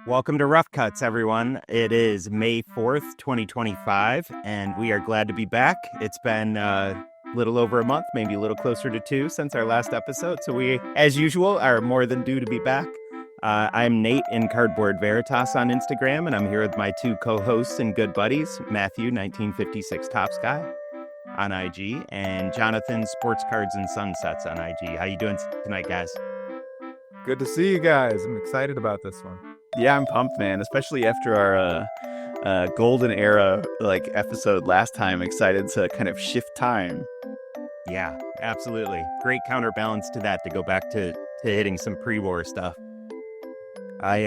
Welcome to Rough Cuts, everyone. It is May 4th, 2025, and we are glad to be back. It's been a little over a month, maybe a little closer to two since our last episode. So we, as usual, are more than due to be back. I'm Nate in Cardboard Veritas on Instagram, and I'm here with my two co-hosts and good buddies, Matthew, 1956 Tops Guy on IG, and Jonathan, Sports Cards and Sunsets on IG. How you doing tonight, guys? Good to see you guys. I'm excited about this one. Yeah, I'm pumped, man. Especially after our golden era episode last time. Excited to kind of shift time. Yeah, absolutely. Great counterbalance to that to go back to hitting some pre-war stuff. I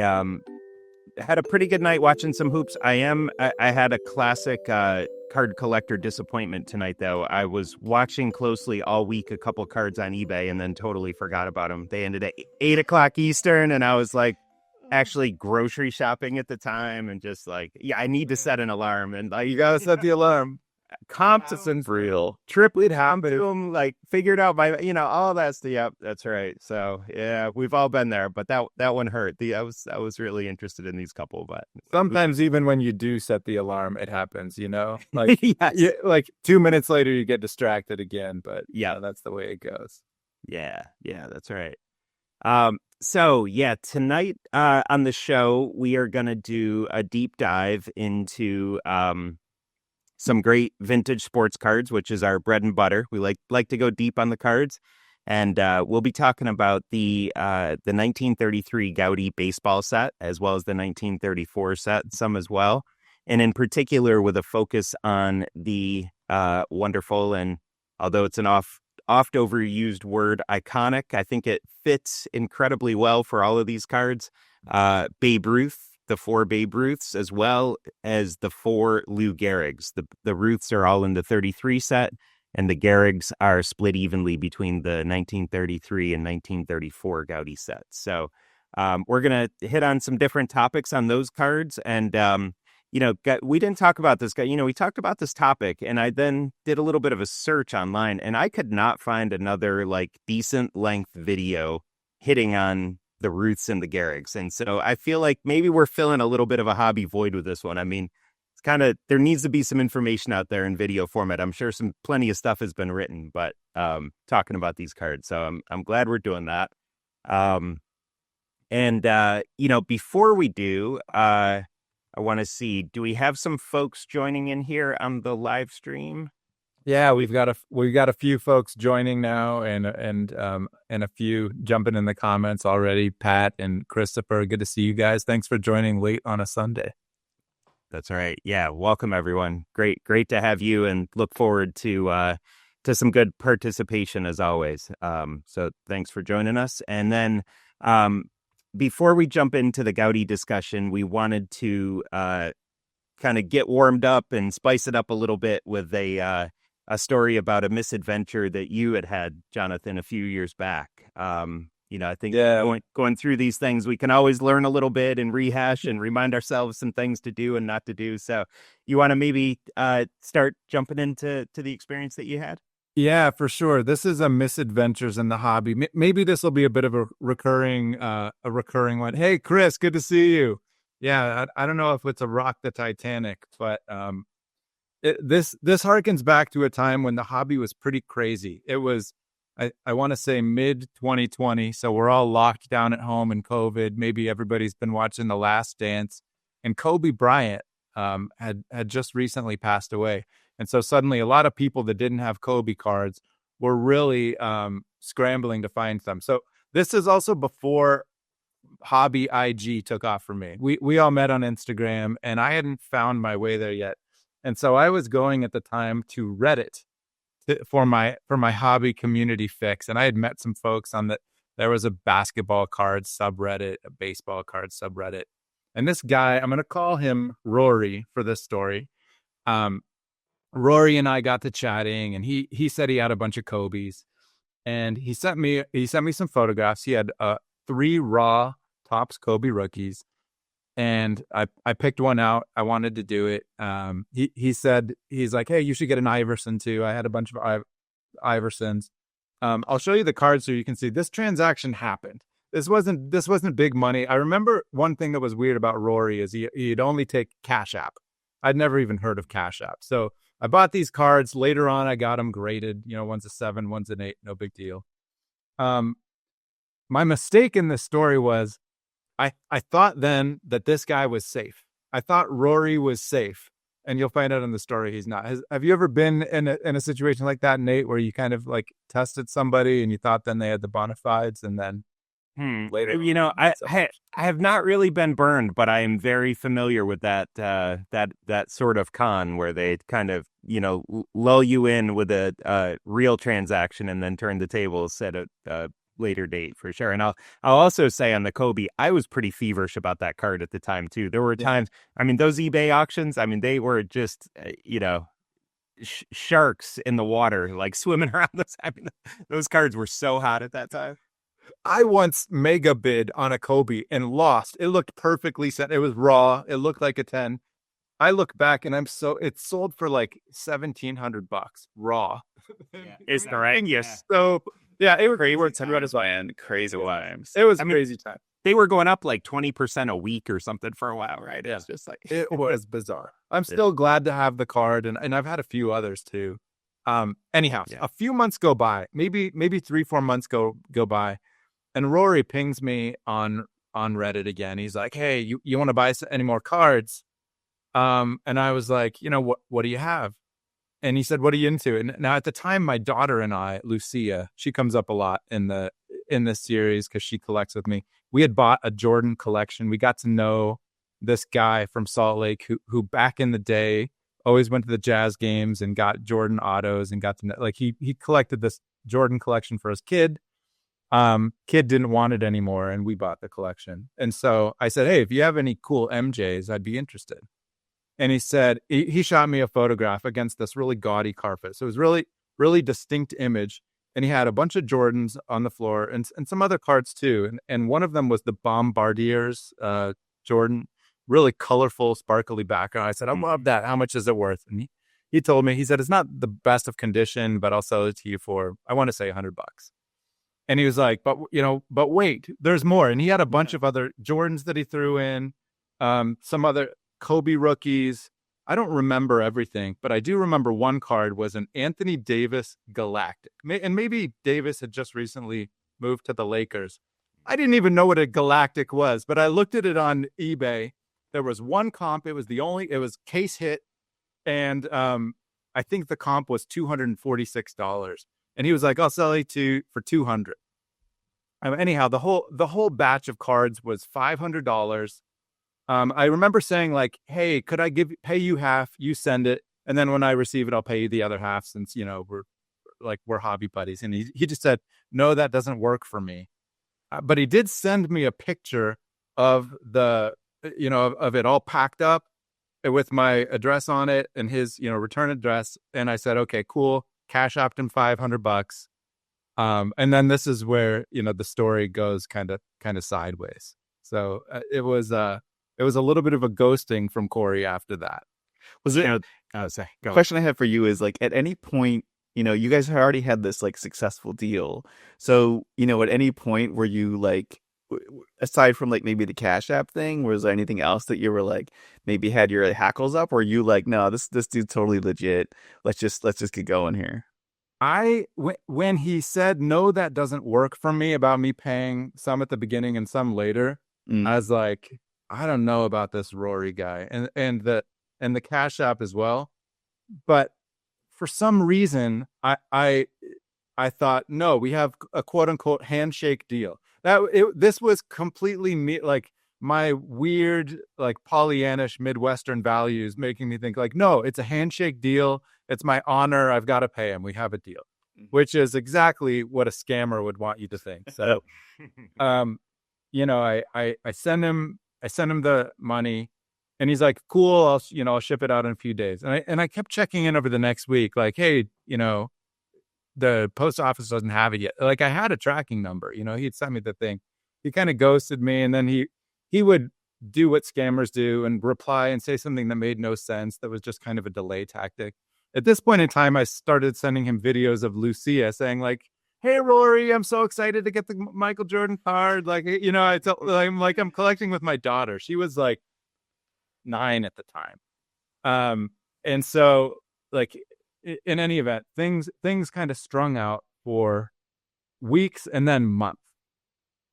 had a pretty good night watching some hoops. I had a classic card collector disappointment tonight, though. I was watching closely all week a couple cards on eBay and then totally forgot about them. They ended at 8 o'clock Eastern, and I was like actually grocery shopping at the time and just like, yeah, I need to set an alarm. And like, You gotta set the alarm. Compton For real. triple boom, like figured out my, all that stuff. Yep, that's right. So yeah, we've all been there, but that one hurt. I was really interested in these couple, but Sometimes even when you do set the alarm, it happens, Like, yes. like 2 minutes later, you get distracted again, but Yeah. that's the way it goes. Yeah, that's right. So yeah, tonight on the show we are gonna do a deep dive into some great vintage sports cards, which is our bread and butter. We like to go deep on the cards, and we'll be talking about the 1933 Goudey baseball set as well as the 1934 set, some as well, and in particular with a focus on the wonderful, and although it's an oft overused word, iconic. I think it fits incredibly well for all of these cards. Babe Ruth, the 4 Babe Ruths, as well as the 4 Lou Gehrigs. The Ruths are all in the 33 set, and the Gehrigs are split evenly between the 1933 and 1934 Goudey sets. So we're going to hit on some different topics on those cards, and we didn't talk about this guy. We talked about this topic, and I then did a little bit of a search online, and I could not find another decent length video hitting on the Ruths and the Gehrigs. And so I feel like maybe we're filling a little bit of a hobby void with this one. I mean, it's there needs to be some information out there in video format. I'm sure plenty of stuff has been written, but talking about these cards. So I'm glad we're doing that. Before we do, I want to see, do we have some folks joining in here on the live stream? Yeah, we've got a few folks joining now, and a few jumping in the comments already. Pat and Christopher, good to see you guys. Thanks for joining late on a Sunday. That's right. Yeah, welcome everyone. Great to have you, and look forward to some good participation as always. So thanks for joining us. And then before we jump into the Goudey discussion, we wanted to kind of get warmed up and spice it up a little bit with a story about a misadventure that you had, Jonathan, a few years back. I think going through these things, we can always learn a little bit and rehash and remind ourselves some things to do and not to do. So you want to maybe start jumping into the experience that you had? Yeah, for sure. This is a misadventures in the hobby. Maybe this will be a bit of a recurring one. Hey, Chris, good to see you. Yeah, I don't know if it's a Rock the Titanic, but this harkens back to a time when the hobby was pretty crazy. It was, I want to say mid 2020. So we're all locked down at home in COVID. Maybe everybody's been watching The Last Dance, and Kobe Bryant had just recently passed away. And so suddenly a lot of people that didn't have Kobe cards were really scrambling to find them. So this is also before hobby IG took off for me. We all met on Instagram, and I hadn't found my way there yet. And so I was going at the time to Reddit for my hobby community fix. And I had met some folks there was a basketball cards subreddit, a baseball cards subreddit. And this guy, I'm going to call him Rory for this story. Rory and I got to chatting, and he said he had a bunch of Kobe's, and he sent me some photographs. He had 3 raw Topps Kobe rookies, and I picked one out. I wanted to do it. He said, he's like, hey, you should get an Iverson too. I had a bunch of Iversons. I'll show you the card so you can see this transaction happened. this wasn't big money. I remember one thing that was weird about Rory is he'd only take Cash App. I'd never even heard of Cash App. So I bought these cards. Later on, I got them graded. One's a 7, one's an 8. No big deal. My mistake in this story was I thought then that this guy was safe. I thought Rory was safe. And you'll find out in the story he's not. Have you ever been in a situation like that, Nate, where you kind of like tested somebody and you thought then they had the bona fides and then later? I have not really been burned, but I am very familiar with that sort of con where they kind of lull you in with a real transaction and then turn the tables at a later date for sure. And I'll also say on the Kobe, I was pretty feverish about that card at the time too. There were times, I mean, those eBay auctions, I mean, they were just sharks in the water, like swimming around those. I mean, those cards were so hot at that time. I once mega bid on a Kobe and lost. It looked perfectly set. It was raw. It looked like a 10. I look back and it sold for like $1,700 raw. It's the right. Yes. So yeah, it was crazy. Crazy times. It was crazy time. They were going up like 20% a week or something for a while, right? Yeah. It's just like it was bizarre. I'm still glad to have the card, and I've had a few others too. Anyhow, a few months go by, maybe 3-4 months go by, and Rory pings me on Reddit again. He's like, "Hey, you want to buy any more cards?" And I was like, what do you have? And he said, what are you into? And now at the time, my daughter and I, Lucia, she comes up a lot in this series because she collects with me. We had bought a Jordan collection. We got to know this guy from Salt Lake who back in the day always went to the Jazz games and got Jordan autos and got to know, like he collected this Jordan collection for his kid. Kid didn't want it anymore, and we bought the collection. And so I said, hey, if you have any cool MJs, I'd be interested. And he said, he shot me a photograph against this really gaudy carpet. So it was really, really distinct image. And he had a bunch of Jordans on the floor and some other cards too. And one of them was the Bombardiers Jordan, really colorful, sparkly background. I said, I love that. How much is it worth? And he told me, he said, it's not the best of condition, but I'll sell it to you for, I want to say $100. And he was like, but wait, there's more. And he had a bunch of other Jordans that he threw in, some other Kobe rookies. I don't remember everything, but I do remember one card was an Anthony Davis Galactic. And maybe Davis had just recently moved to the Lakers. I didn't even know what a Galactic was, but I looked at it on eBay. There was one comp. It was case hit. And I think the comp was $246. And he was like, I'll sell it for $200. Anyhow, the whole batch of cards was $500. I remember saying like, hey, could I pay you half, you send it, and then when I receive it, I'll pay you the other half since, we're hobby buddies. And he just said, no, that doesn't work for me. But he did send me a picture of of it all packed up with my address on it and his, return address. And I said, okay, cool. Cash apped him $500. And then this is where, the story goes kind of sideways. So it was a little bit of a ghosting from Corey after that. Was it? Question I have for you is like, at any point, you guys already had this like successful deal. So, at any point were you like, aside from like maybe the Cash App thing, was there anything else that you were like maybe had your hackles up, or you like, no, this dude's totally legit. Let's just get going here. When he said no, that doesn't work for me about me paying some at the beginning and some later, I was like, I don't know about this Rory guy and the Cash App as well. But for some reason, I thought, no, we have a quote unquote handshake deal. This was completely me, like my weird, like Pollyannish Midwestern values making me think like, no, it's a handshake deal. It's my honor. I've got to pay him. We have a deal, which is exactly what a scammer would want you to think. So, I send him the money and he's like, cool. I'll ship it out in a few days. And I kept checking in over the next week. Like, hey, the post office doesn't have it yet. Like I had a tracking number, he'd sent me the thing. He kind of ghosted me. And then he would do what scammers do and reply and say something that made no sense. That was just kind of a delay tactic. At this point in time, I started sending him videos of Lucia saying like, hey, Rory, I'm so excited to get the Michael Jordan card. Like, I'm collecting with my daughter. She was like 9 at the time. And so like in any event, things kind of strung out for weeks and then months.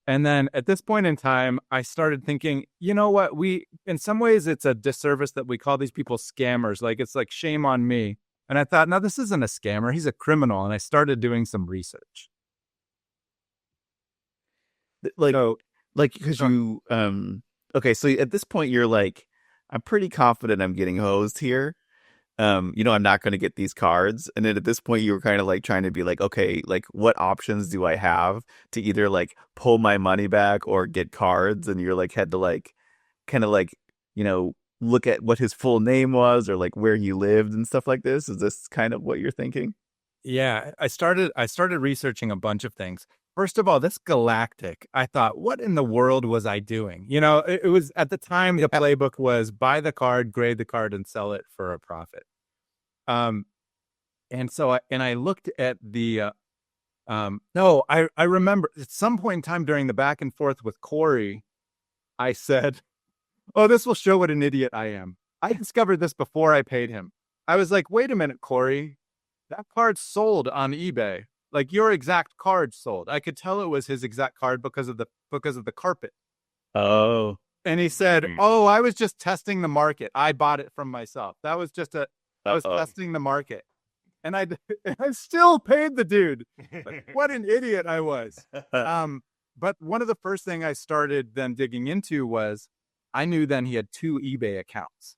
And then at this point in time, I started thinking, you know what? In some ways, it's a disservice that we call these people scammers. Like, it's like, shame on me. And I thought, no, this isn't a scammer. He's a criminal. And I started doing some research. Because you, okay, so at this point, you're like, I'm pretty confident I'm getting hosed here. I'm not going to get these cards. And then at this point, you were kind of like trying to be like, okay, like what options do I have to either like pull my money back or get cards? And you're like, had to like, kind of like, look at what his full name was or like where he lived and stuff like this. Is this kind of what you're thinking? Yeah, I started researching a bunch of things. First of all, this Galactic, I thought, what in the world was I doing? It was at the time the playbook was buy the card, grade the card, and sell it for a profit. And so I looked at the I remember at some point in time during the back and forth with Corey, I said, oh, this will show what an idiot I am. I discovered this before I paid him. I was like, wait a minute, Corey, that card sold on eBay. Like your exact card sold. I could tell it was his exact card because of the carpet. Oh. And he said, oh, I was just testing the market. I bought it from myself. That was just I was testing the market. And I still paid the dude. What an idiot I was. But one of the first thing I started then digging into was I knew then he had 2 eBay accounts.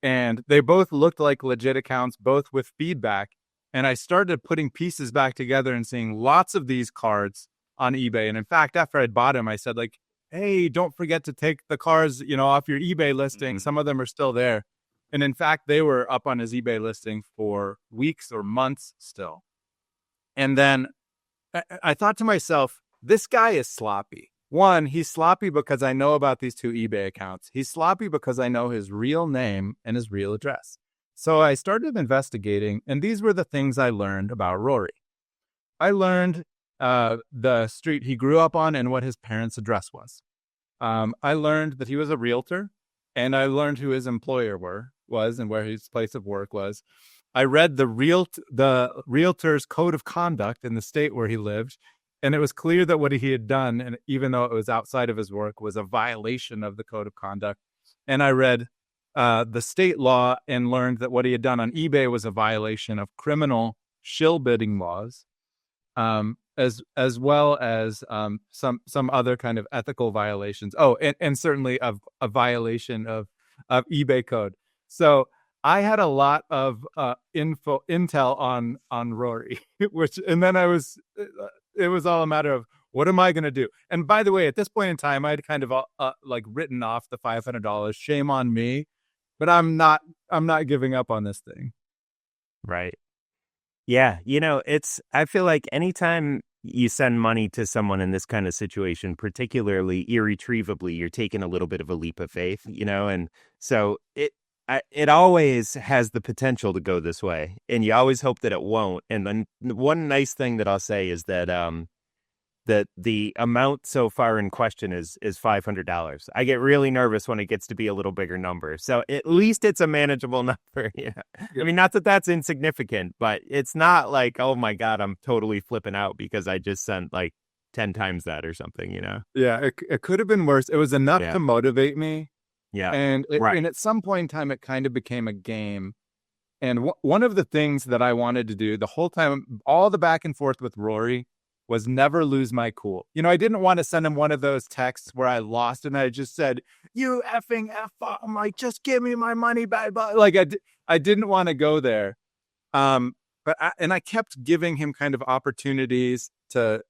And they both looked like legit accounts, both with feedback. And I started putting pieces back together and seeing lots of these cards on eBay. And in fact, after I'd bought them, I said, like, hey, don't forget to take the cards, off your eBay listing. Mm-hmm. Some of them are still there. And in fact, they were up on his eBay listing for weeks or months still. And then I thought to myself, this guy is sloppy. One, he's sloppy because I know about these 2 eBay accounts. He's sloppy because I know his real name and his real address. So I started investigating, and these were the things I learned about Rory. I learned the street he grew up on and what his parents' address was. I learned that he was a realtor, and I learned who his employer was and where his place of work was. I read the realtor's code of conduct in the state where he lived, and it was clear that what he had done, and even though it was outside of his work, was a violation of the code of conduct. And I read the state law and learned that what he had done on eBay was a violation of criminal shill bidding laws, as well as some other kind of ethical violations. Oh, and certainly a violation of eBay code. So I had a lot of intel on Rory, and then it was all a matter of what am I going to do? And by the way, at this point in time, I'd kind of like written off the $500. Shame on me. But I'm not giving up on this thing. Right. Yeah. I feel like anytime you send money to someone in this kind of situation, particularly irretrievably, you're taking a little bit of a leap of faith, and so it always has the potential to go this way, and you always hope that it won't. And then one nice thing that I'll say is that that the amount so far in question is $500. I get really nervous when it gets to be a little bigger number. So at least it's a manageable number. Yeah. I mean, not that that's insignificant, but it's not like, oh my God, I'm totally flipping out because I just sent like 10 times that or something, Yeah, it could have been worse. It was enough to motivate me. Yeah. And at some point in time, it kind of became a game. And one of the things that I wanted to do the whole time, all the back and forth with Rory, was never lose my cool. I didn't want to send him one of those texts where I lost and I just said, you effing F I'm like, just give me my money back. Like I didn't want to go there. But I kept giving him kind of opportunities to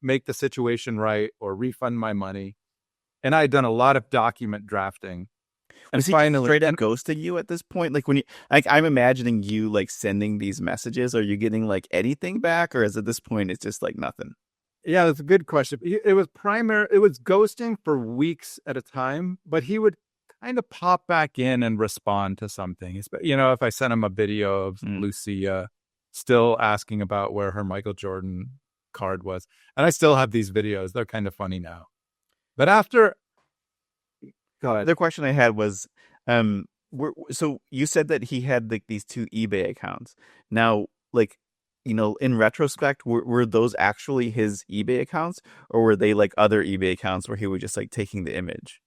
make the situation right or refund my money. And I had done a lot of document drafting. Was he straight up ghosting you at this point? Like when you, like, I'm imagining you like sending these messages. Are you getting like anything back, or is at this point it's just like nothing? Yeah, that's a good question. It was ghosting for weeks at a time, but he would kind of pop back in and respond to something. If I sent him a video of Lucia, still asking about where her Michael Jordan card was. And I still have these videos. They're kind of funny now. But after... Go ahead. The question I had was, so you said that he had like these 2 eBay accounts. Now, like, in retrospect, were those actually his eBay accounts, or were they like other eBay accounts where he was just like taking the image?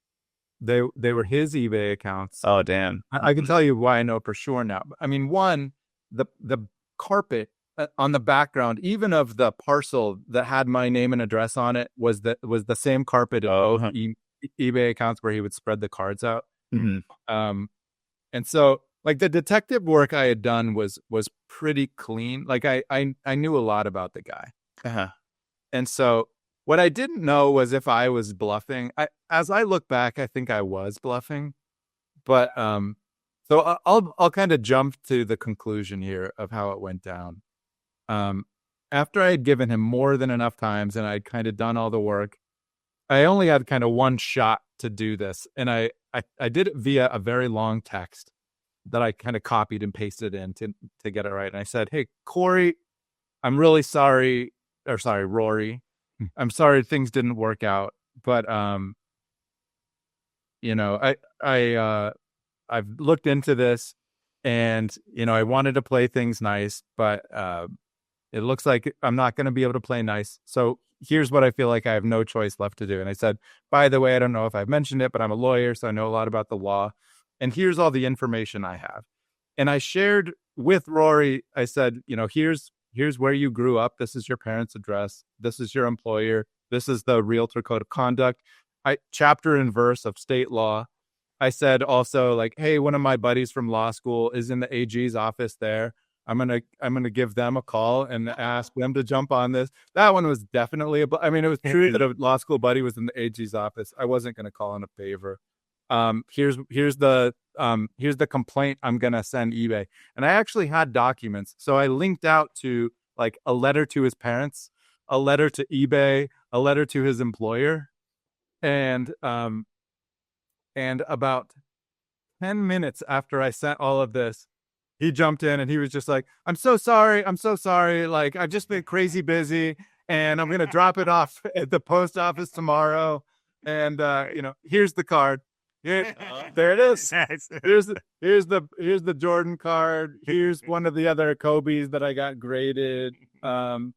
They were his eBay accounts. Oh, damn. I can tell you why I know for sure now. I mean, one, the carpet on the background, even of the parcel that had my name and address on it, was the same carpet of both eBay accounts where he would spread the cards out. Mm-hmm. And so, like, the detective work I had done was pretty clean. Like, I knew a lot about the guy. Uh-huh. And so what I didn't know was if I was bluffing. As I look back, I think I was bluffing. But so I'll kind of jump to the conclusion here of how it went down. After I had given him more than enough times and I'd kind of done all the work, I only had kind of one shot to do this. And I did it via a very long text that I kind of copied and pasted in to get it right. And I said, "Hey, Corey, I'm really sorry." Or sorry, Rory. I'm sorry things didn't work out. But I've looked into this, and I wanted to play things nice, but it looks like I'm not going to be able to play nice. So here's what I feel like I have no choice left to do. And I said, by the way, I don't know if I've mentioned it, but I'm a lawyer, so I know a lot about the law. And here's all the information I have. And I shared with Rory, I said, here's where you grew up. This is your parents' address. This is your employer. This is the Realtor Code of Conduct. Chapter and verse of state law. I said also, like, hey, one of my buddies from law school is in the AG's office there. I'm gonna give them a call and ask them to jump on this. That one was definitely it was true that a law school buddy was in the AG's office. I wasn't gonna call in a favor. Here's the complaint I'm gonna send eBay. And I actually had documents, so I linked out to like a letter to his parents, a letter to eBay, a letter to his employer, and about 10 minutes after I sent all of this, he jumped in and he was just like, I'm so sorry. Like, I've just been crazy busy and I'm going to drop it off at the post office tomorrow. And, here's the card. There it is. Here's the Jordan card. Here's one of the other Kobe's that I got graded. There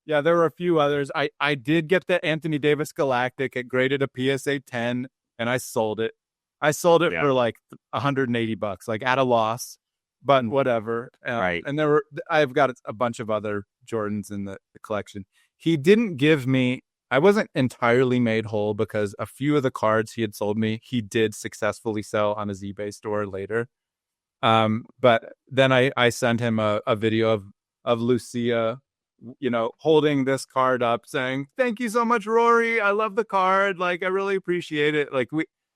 were a few others. I did get the Anthony Davis Galactic. It graded a PSA 10 and I sold it. For like $180, like at a loss. But whatever. Right. And I've got a bunch of other Jordans in the collection. He didn't give me, I wasn't entirely made whole because a few of the cards he had sold me, he did successfully sell on his eBay store later. But then I sent him a video of Lucia, holding this card up saying, thank you so much, Rory. I love the card. Like, I really appreciate it. Like,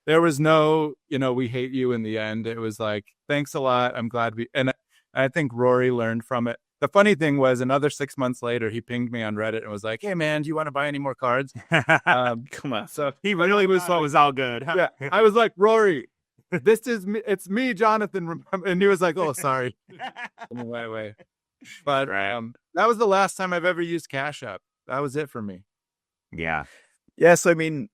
there was no, we hate you in the end. It was like, thanks a lot. I'm glad and I think Rory learned from it. The funny thing was another 6 months later, he pinged me on Reddit and was like, hey man, do you want to buy any more cards? Come on. So he really thought it was all good. Yeah. I was like, Rory, this is me. It's me, Jonathan. And he was like, oh, sorry. Anyway. But that was the last time I've ever used Cash App. That was it for me. Yeah. Yeah, so when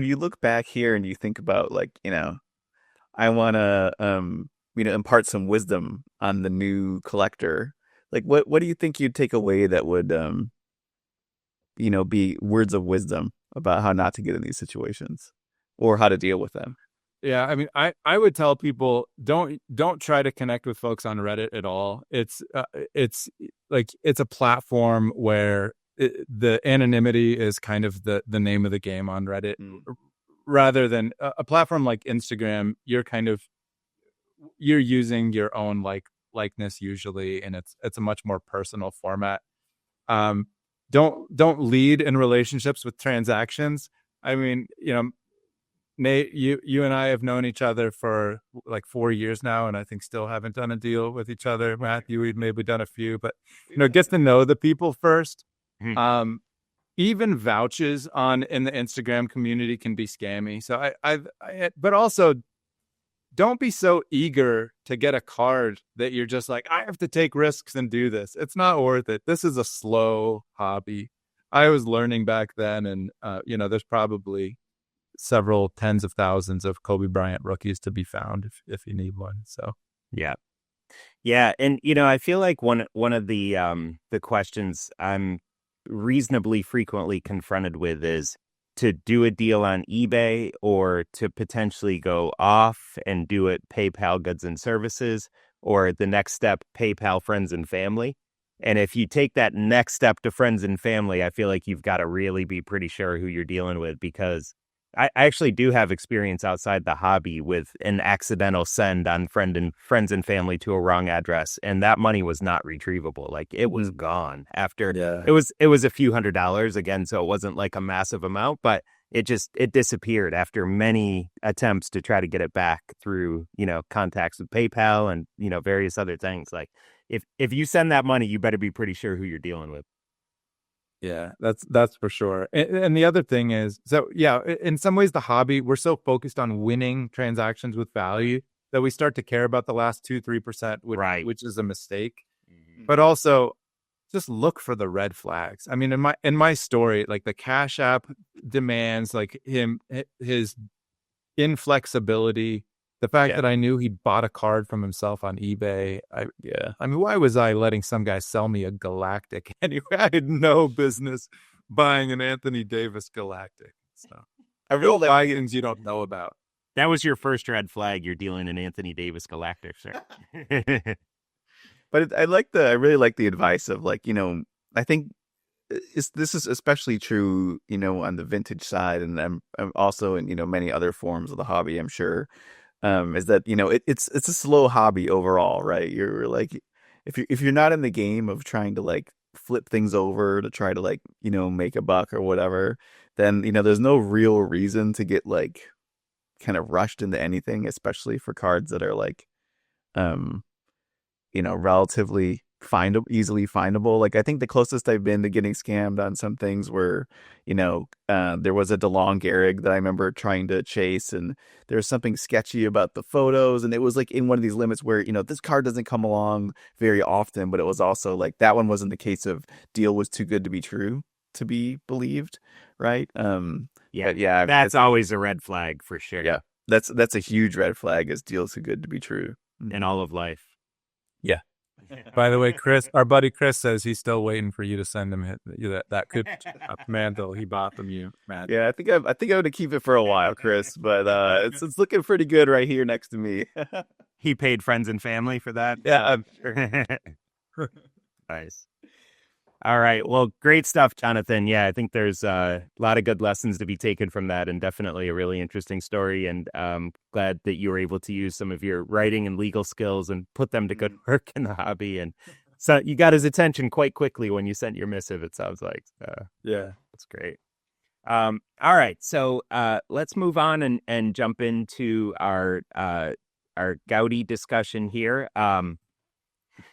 you look back here and you think about like, I want to impart some wisdom on the new collector, like what do you think you'd take away that would be words of wisdom about how not to get in these situations or how to deal with them? Yeah, I mean, I would tell people don't try to connect with folks on Reddit at all. It's a platform where the anonymity is kind of the name of the game on Reddit, rather than a platform like Instagram. You're using your own likeness usually, and it's a much more personal format. Don't lead in relationships with transactions. I mean, Nate, you and I have known each other for like 4 years now, and I think still haven't done a deal with each other. Matthew, we've maybe done a few, but get to know the people first. Even vouches in the Instagram community can be scammy. So but also don't be so eager to get a card that you're just like, I have to take risks and do this. It's not worth it. This is a slow hobby. I was learning back then, and there's probably several tens of thousands of Kobe Bryant rookies to be found if you need one. So Yeah. Yeah, and I feel like one of the questions I'm reasonably frequently confronted with is to do a deal on eBay or to potentially go off and do it PayPal goods and services, or the next step, PayPal friends and family. And if you take that next step to friends and family, I feel like you've got to really be pretty sure who you're dealing with, because I actually do have experience outside the hobby with an accidental send on friends and family to a wrong address, and that money was not retrievable. Like, it was gone after. Yeah. It was a few $100s again, so it wasn't like a massive amount, but it disappeared after many attempts to try to get it back through contacts with PayPal and various other things. Like, if you send that money, you better be pretty sure who you're dealing with. yeah, that's for sure. And the other thing is, so yeah, in some ways, the hobby, we're so focused on winning transactions with value that we start to care about the last 2-3%, Right. which is a mistake. Mm-hmm. But also, just look for the red flags. I mean, in my story, like the Cash App demands, like his inflexibility, the fact that I knew he bought a card from himself on eBay. I mean, why was I letting some guy sell me a Galactic anyway? I had no business buying an Anthony Davis Galactic. So I really like items you don't know about. That was your first red flag. You're dealing in Anthony Davis Galactic, sir. But I really like the advice of, like, I think this is especially true, on the vintage side, and I'm also in, many other forms of the hobby, I'm sure, is that, it's a slow hobby overall, right? You're like, if you're not in the game of trying to like flip things over to try to like, make a buck or whatever, then, there's no real reason to get like kind of rushed into anything, especially for cards that are like, relatively easily findable. Like, I think the closest I've been to getting scammed on some things were, there was a DeLong Gehrig that I remember trying to chase, and there was something sketchy about the photos, and it was like in one of these limits where, this card doesn't come along very often, but it was also like that one wasn't the case of deal was too good to be true to be believed, right? Yeah, that's always a red flag for sure. Yeah, that's a huge red flag, is deals too good to be true in all of life. Yeah. By the way, Chris, our buddy Chris says he's still waiting for you to send him that good mantle he bought from you, Matt. Yeah, I think I'm gonna keep it for a while, Chris, but it's looking pretty good right here next to me. He paid friends and family for that. Yeah, I'm sure. Nice. All right. Well, great stuff, Jonathan. Yeah, I think there's a lot of good lessons to be taken from that, and definitely a really interesting story. And glad that you were able to use some of your writing and legal skills and put them to good work in the hobby. And so you got his attention quite quickly when you sent your missive, it sounds like. Yeah, that's great. All right. So let's move on and jump into our Goudey discussion here.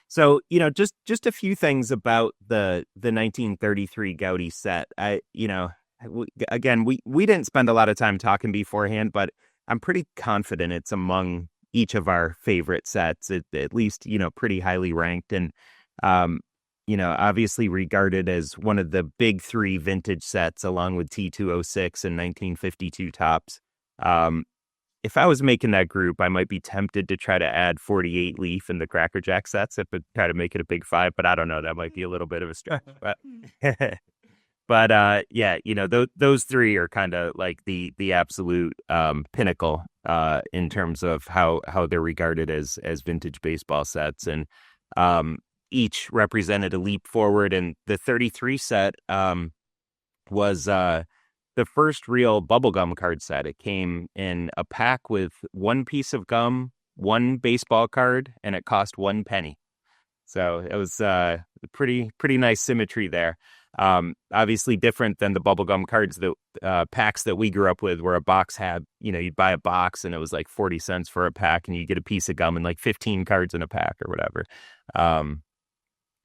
So, just a few things about the 1933 Goudey set. Again, we didn't spend a lot of time talking beforehand, but I'm pretty confident it's among each of our favorite sets, at least, pretty highly ranked, and, obviously regarded as one of the big three vintage sets, along with T206 and 1952 tops. If I was making that group, I might be tempted to try to add 48 Leaf in the Cracker Jack sets if it try to make it a big five, but I don't know. That might be a little bit of a stretch. But yeah, those three are kind of like the absolute pinnacle in terms of how they're regarded as vintage baseball sets, and each represented a leap forward. And the 33 set was the first real bubblegum card set. It came in a pack with one piece of gum, one baseball card, and it cost 1 penny. So it was pretty nice symmetry there. Obviously different than the bubblegum cards, that packs that we grew up with, where a box had, you'd buy a box and it was like 40 cents for a pack, and you get a piece of gum and like 15 cards in a pack or whatever.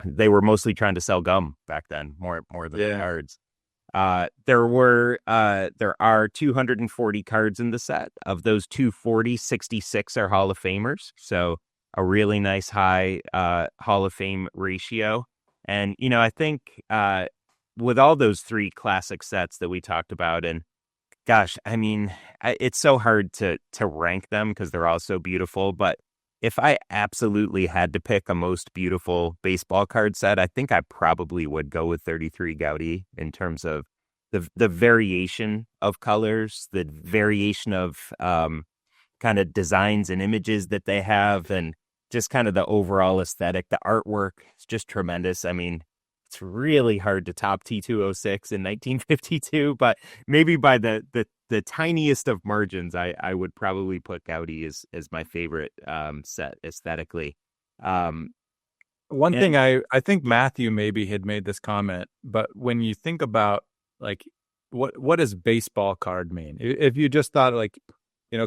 They were mostly trying to sell gum back then, more than cards. There are 240 cards in the set. Of those 240, 66 are Hall of Famers. So a really nice high Hall of Fame ratio. And, I think with all those three classic sets that we talked about, and gosh, I mean, it's so hard to rank them because they're all so beautiful. But if I absolutely had to pick a most beautiful baseball card set, I think I probably would go with 33 Goudey in terms of the variation of colors, the variation of kind of designs and images that they have, and just kind of the overall aesthetic. The artwork is just tremendous. I mean, it's really hard to top T206 in 1952, but maybe by the tiniest of margins, I would probably put Goudey as my favorite set aesthetically. One thing I think Matthew maybe had made this comment, but when you think about like what does baseball card mean? If you just thought like,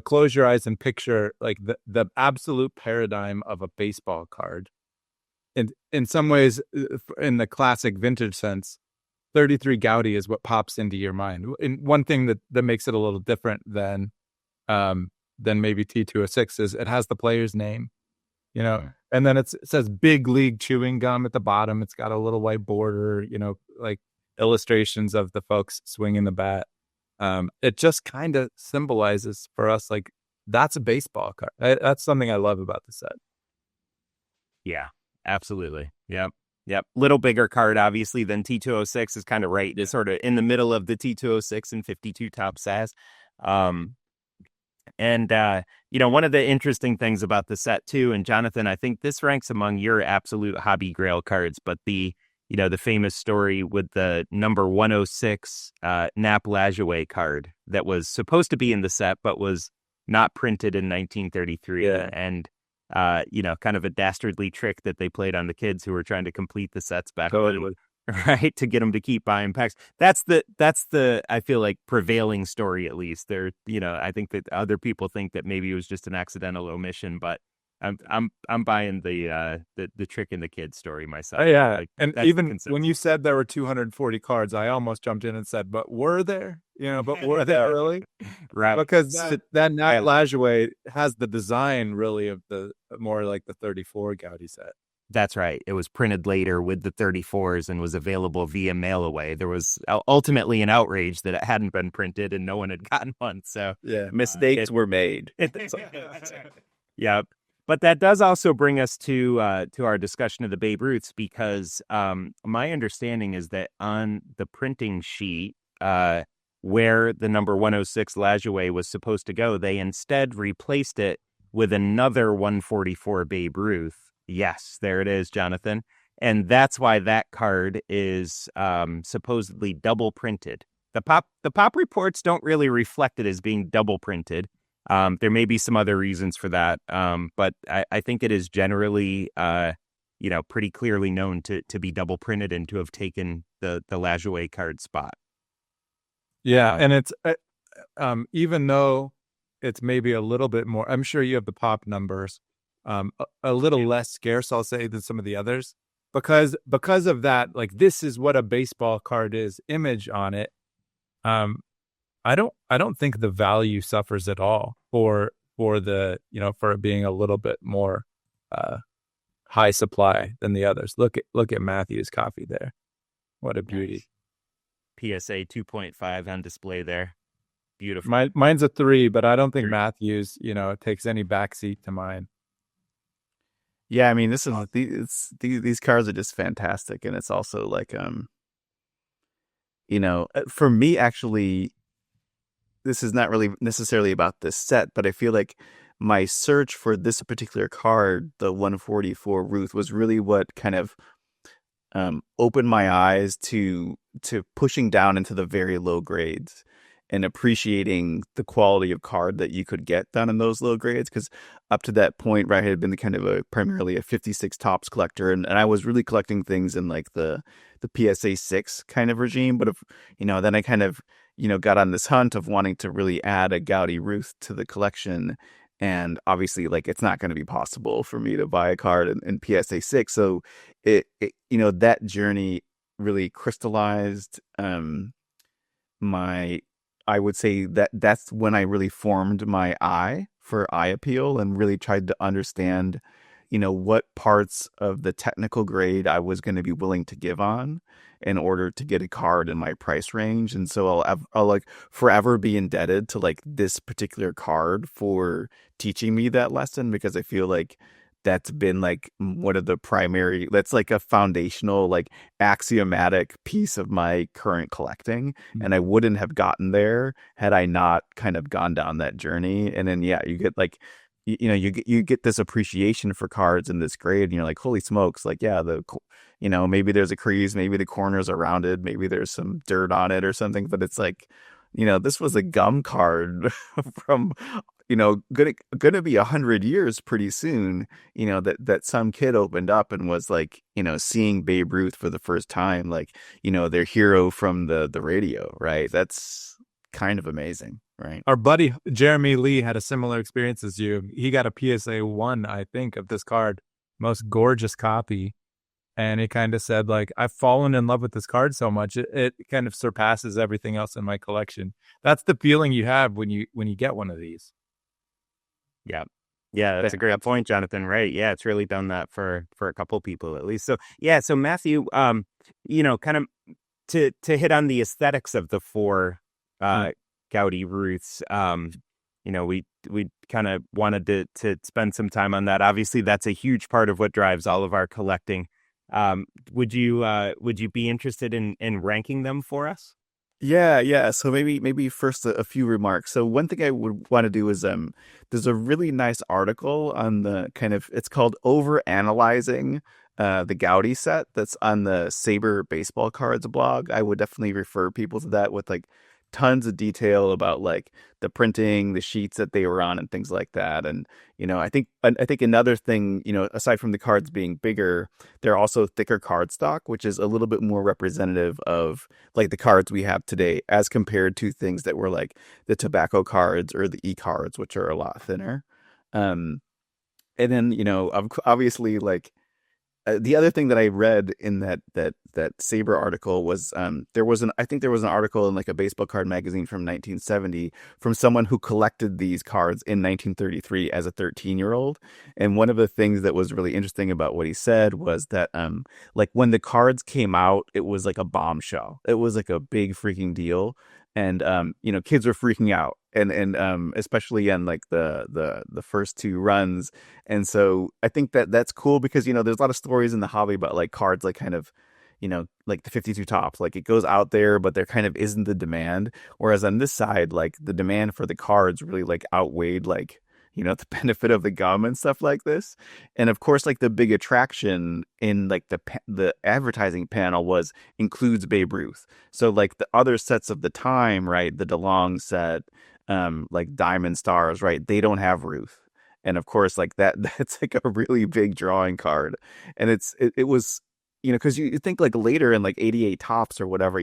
close your eyes and picture like the absolute paradigm of a baseball card. In some ways, in the classic vintage sense, 33 Goudey is what pops into your mind. And one thing that makes it a little different than maybe T206 is it has the player's name, and then it says Big League Chewing Gum at the bottom. It's got a little white border, like illustrations of the folks swinging the bat. It just kind of symbolizes for us, like, that's a baseball card. That's something I love about the set. Yeah, absolutely. Yep. Little bigger card, obviously, than T206 is kind of right. It's sort of in the middle of the T206 and 52 top SAS. And one of the interesting things about the set too, and Jonathan, I think this ranks among your absolute hobby grail cards, but the famous story with the number 106 Nap Lajoie card that was supposed to be in the set, but was not printed in 1933. Yeah. And, kind of a dastardly trick that they played on the kids who were trying to complete the sets back then, right? To get them to keep buying packs. That's the, I feel like, prevailing story, at least. I think that other people think that maybe it was just an accidental omission, but I'm buying the trick in the kid story myself. Oh, yeah. Like, and even when you said there were 240 cards, I almost jumped in and said, but were there? But were there really? Right. Because that Nat Lajoie has the design really of the more like the 34 Goudey set. That's right. It was printed later with the 34s and was available via mail away. There was ultimately an outrage that it hadn't been printed and no one had gotten one. So yeah, mistakes were made. Yeah. But that does also bring us to our discussion of the Babe Ruths, because my understanding is that on the printing sheet where the number 106 Lajoie was supposed to go, they instead replaced it with another 144 Babe Ruth. Yes, there it is, Jonathan. And that's why that card is supposedly double printed. The pop reports don't really reflect it as being double printed. There may be some other reasons for that, but I think it is generally, pretty clearly known to be double printed and to have taken the Lajoie card spot. Yeah, and it's even though it's maybe a little bit more, I'm sure you have the pop numbers, a little less scarce, I'll say, than some of the others, because of that, like, this is what a baseball card is, image on it. I don't think the value suffers at all for the, for it being a little bit more high supply than the others. Look at Matthew's copy there. What a beauty. PSA 2.5 on display there. Beautiful. Mine's a 3, but I don't think Matthew's, takes any backseat to mine. Yeah, I mean, these cards are just fantastic, and it's also like, for me, actually, this is not really necessarily about this set, but I feel like my search for this particular card, the 144 Ruth, was really what kind of opened my eyes to pushing down into the very low grades and appreciating the quality of card that you could get down in those low grades. Because up to that point, right, I had been kind of primarily a 56 tops collector, and I was really collecting things in like the PSA 6 kind of regime. But then I kind of got on this hunt of wanting to really add a Goudey Ruth to the collection. And obviously, like, it's not going to be possible for me to buy a card in PSA 6. So it that journey really crystallized my I would say that that's when I really formed my eye for eye appeal and really tried to understand, what parts of the technical grade I was going to be willing to give on in order to get a card in my price range. And so I'll like forever be indebted to like this particular card for teaching me that lesson, because I feel like that's been like one of the primary, that's like a foundational, like axiomatic piece of my current collecting. And I wouldn't have gotten there had I not kind of gone down that journey. And then, yeah, you get like, you get this appreciation for cards in this grade, and you're like, holy smokes, like, yeah, maybe there's a crease, maybe the corners are rounded, maybe there's some dirt on it or something, but it's like, this was a gum card from, gonna be 100 years pretty soon, that some kid opened up and was like, seeing Babe Ruth for the first time, like, their hero from the radio, right? That's kind of amazing, right? Our buddy Jeremy Lee had a similar experience as you. He got a PSA 1, I think, of this card, most gorgeous copy. And he kind of said, like, I've fallen in love with this card so much, it kind of surpasses everything else in my collection. That's the feeling you have when you get one of these. Yeah. Yeah, that's a great point, Jonathan. Right. Yeah, it's really done that for a couple people at least. So yeah, so Matthew, kind of to hit on the aesthetics of the four Goudey Ruths, we kind of wanted to spend some time on that. Obviously, that's a huge part of what drives all of our collecting. Would you be interested in ranking them for us? Yeah. So maybe first a few remarks. So one thing I would want to do is there's a really nice article on the it's called Over Analyzing the Goudey set, that's on the Saber Baseball Cards blog. I would definitely refer people to that, with like tons of detail about like the printing, the sheets that they were on, and things like that. And I think another thing, aside from the cards being bigger, they're also thicker cardstock, which is a little bit more representative of like the cards we have today, as compared to things that were like the tobacco cards or the e-cards, which are a lot thinner. And then obviously, like, the other thing that I read in that Saber article was there was an article in like a baseball card magazine from 1970 from someone who collected these cards in 1933 as a 13-year-old. And one of the things that was really interesting about what he said was that like when the cards came out, it was like a bombshell. It was like a big freaking deal. And kids were freaking out, and especially on like the first two runs. And so I think that's cool, because there's a lot of stories in the hobby about like cards like kind of, like the 52 tops, like it goes out there, but there kind of isn't the demand. Whereas on this side, like the demand for the cards really like outweighed like the benefit of the gum and stuff like this. And of course, like the big attraction in like the advertising panel includes Babe Ruth. So like the other sets of the time, right, the DeLong set, like Diamond Stars, right, they don't have Ruth. And of course, like that's like a really big drawing card. And it was, because you think like later in like 88 tops or whatever,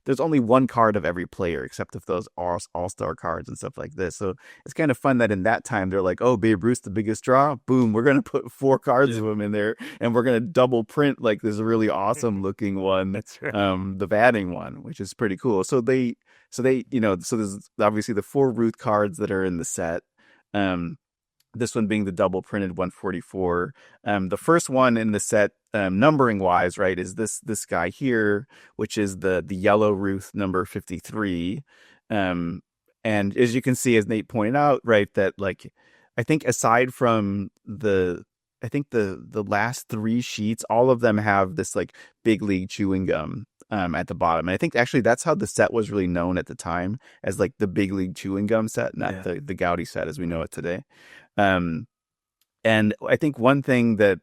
there's only one card of every player, except if those are all-star cards and stuff like this. So it's kind of fun that in that time, they're like, oh, Babe Ruth's the biggest draw. Boom, we're going to put 4 cards of him in there, and we're going to double print like this really awesome looking one. That's right. The batting one, which is pretty cool. So so there's obviously the 4 Ruth cards that are in the set. This one being the double printed 144. The first one in the set, numbering wise, right, is this guy here, which is the yellow Ruth number 53. And as you can see, as Nate pointed out, right, that like I think aside from the last 3 sheets, all of them have this like big league chewing gum at the bottom. And I think actually that's how the set was really known at the time, as like the big league chewing gum set, not the Goudey set as we know it today. And I think one thing that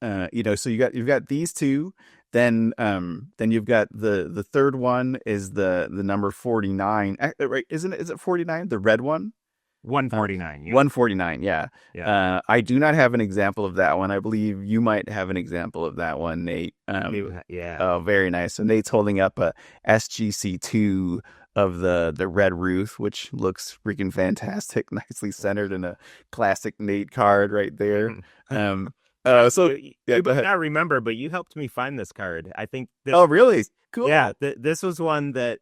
so you've got these two, then you've got the third one is the number 49, right? Is it 49, the red one? 149. 149, yeah. Yeah. I do not have an example of that one. I believe you might have an example of that one, Nate. Yeah. Oh, very nice. So Nate's holding up a SGC2 of the red Ruth, which looks freaking fantastic, nicely centered in a classic Nate card right there. So yeah, You go might ahead. not remember, but you helped me find this card. I think Oh, really? Cool. yeah, this was one that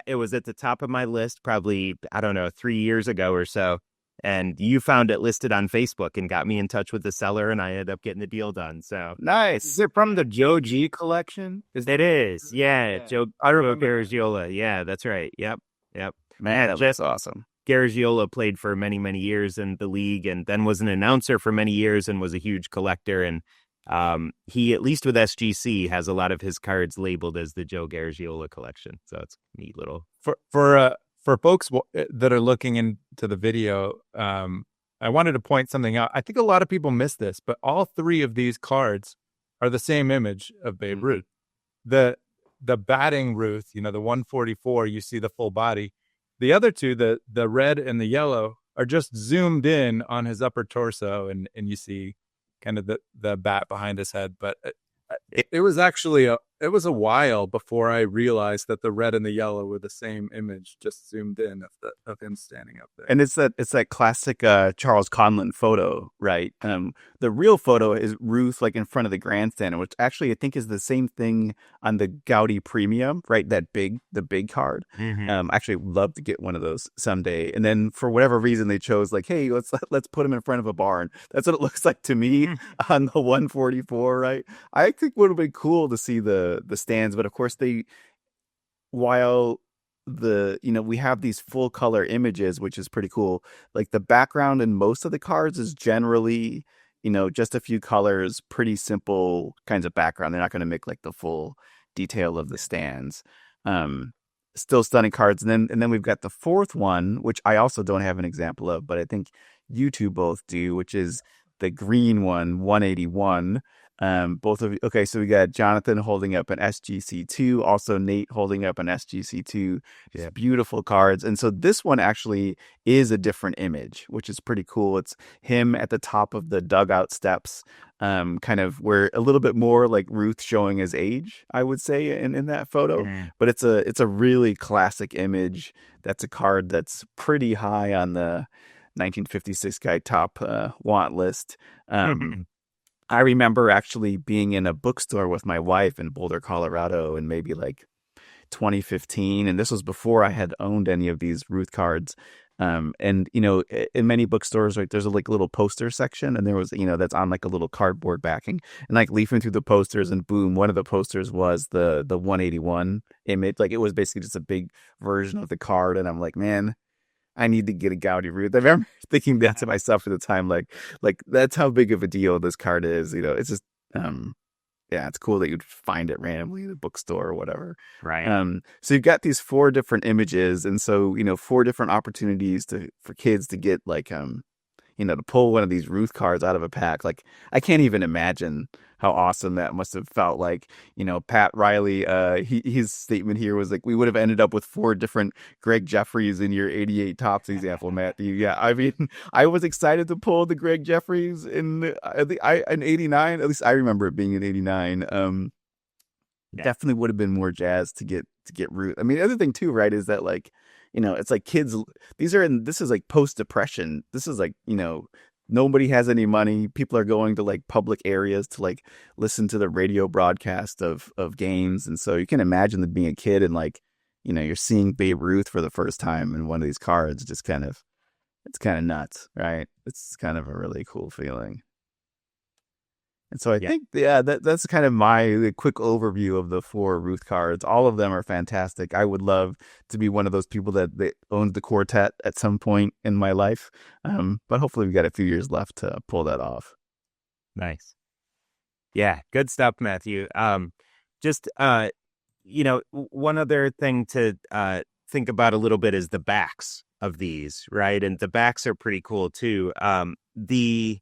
it was at the top of my list probably, I don't know, 3 years ago or so. And you found it listed on Facebook and got me in touch with the seller, and I ended up getting the deal done. So Is Nice. it from the Joe G collection? it is, yeah, I Joe remember. Garagiola. Yeah, that's right. Yep, yep. Man, that Jeff looks awesome. Garagiola played for many, many years in the league, and then was an announcer for many years, and was a huge collector. And he, at least with SGC, has a lot of his cards labeled as the Joe Garagiola collection. So it's a neat little. For folks that are looking into the video, I wanted to point something out. I think a lot of people miss this, but all three of these cards are the same image of Babe Ruth. The batting Ruth, the 144, you see the full body. The other two, the red and the yellow, are just zoomed in on his upper torso, and you see kind of the bat behind his head. But it was actually it was a while before I realized that the red and the yellow were the same image, just zoomed in of him standing up there. And it's that classic Charles Conlon photo, right? The real photo is Ruth like in front of the grandstand, which actually I think is the same thing on the Goudey Premium, right? The big card. Actually love to get one of those someday. And then for whatever reason they chose like, hey, let's put him in front of a barn. That's what it looks like to me on the 144, right? I think it would have been cool to see the stands, but of course while we have these full color images, which is pretty cool. Like the background in most of the cards is generally, just a few colors, pretty simple kinds of background. They're not going to make like the full detail of the stands. Still stunning cards. And then we've got the fourth one, which I also don't have an example of, but I think you two both do, which is the green one, 181. Both of you. Okay, so we got Jonathan holding up an SGC2, also Nate holding up an SGC2. Yeah, beautiful cards. And so this one actually is a different image, which is pretty cool. It's him at the top of the dugout steps, kind of where a little bit more like Ruth showing his age, I would say, in that photo. But it's a really classic image. That's a card that's pretty high on the 1956 guy top want list. I remember actually being in a bookstore with my wife in Boulder, Colorado, in maybe like 2015. And this was before I had owned any of these Ruth cards. And, in many bookstores, right, there's a like little poster section, and there was, that's on like a little cardboard backing, and like leafing through the posters, and boom, one of the posters was the 181 image. Like it was basically just a big version of the card. And I'm like, man, I need to get a Goudey Ruth. I remember thinking that to myself at the time, like that's how big of a deal this card is. It's just, yeah, it's cool that you'd find it randomly in a bookstore or whatever. Right. So you've got these 4 different images, and so 4 different opportunities for kids to get like to pull one of these Ruth cards out of a pack. Like I can't even imagine how awesome that must have felt. Like, Pat Riley, his statement here was like, we would have ended up with 4 different Greg Jeffries in your 88 tops example, Matthew. Yeah. I mean, I was excited to pull the Greg Jeffries in 89. At least I remember it being in 89. Definitely would have been more jazzed to get Ruth. I mean, the other thing too, right, is that like, it's like kids, this is like post-depression. This is like, nobody has any money. People are going to like public areas to like listen to the radio broadcast of games. And so you can imagine that being a kid and like, you're seeing Babe Ruth for the first time in one of these cards. It's kind of nuts, right? It's kind of a really cool feeling. And so I think, that's kind of my quick overview of the 4 Ruth cards. All of them are fantastic. I would love to be one of those people that owns the quartet at some point in my life. But hopefully we've got a few years left to pull that off. Nice. Yeah, good stuff, Matthew. Just, one other thing to think about a little bit is the backs of these, right? And the backs are pretty cool too. The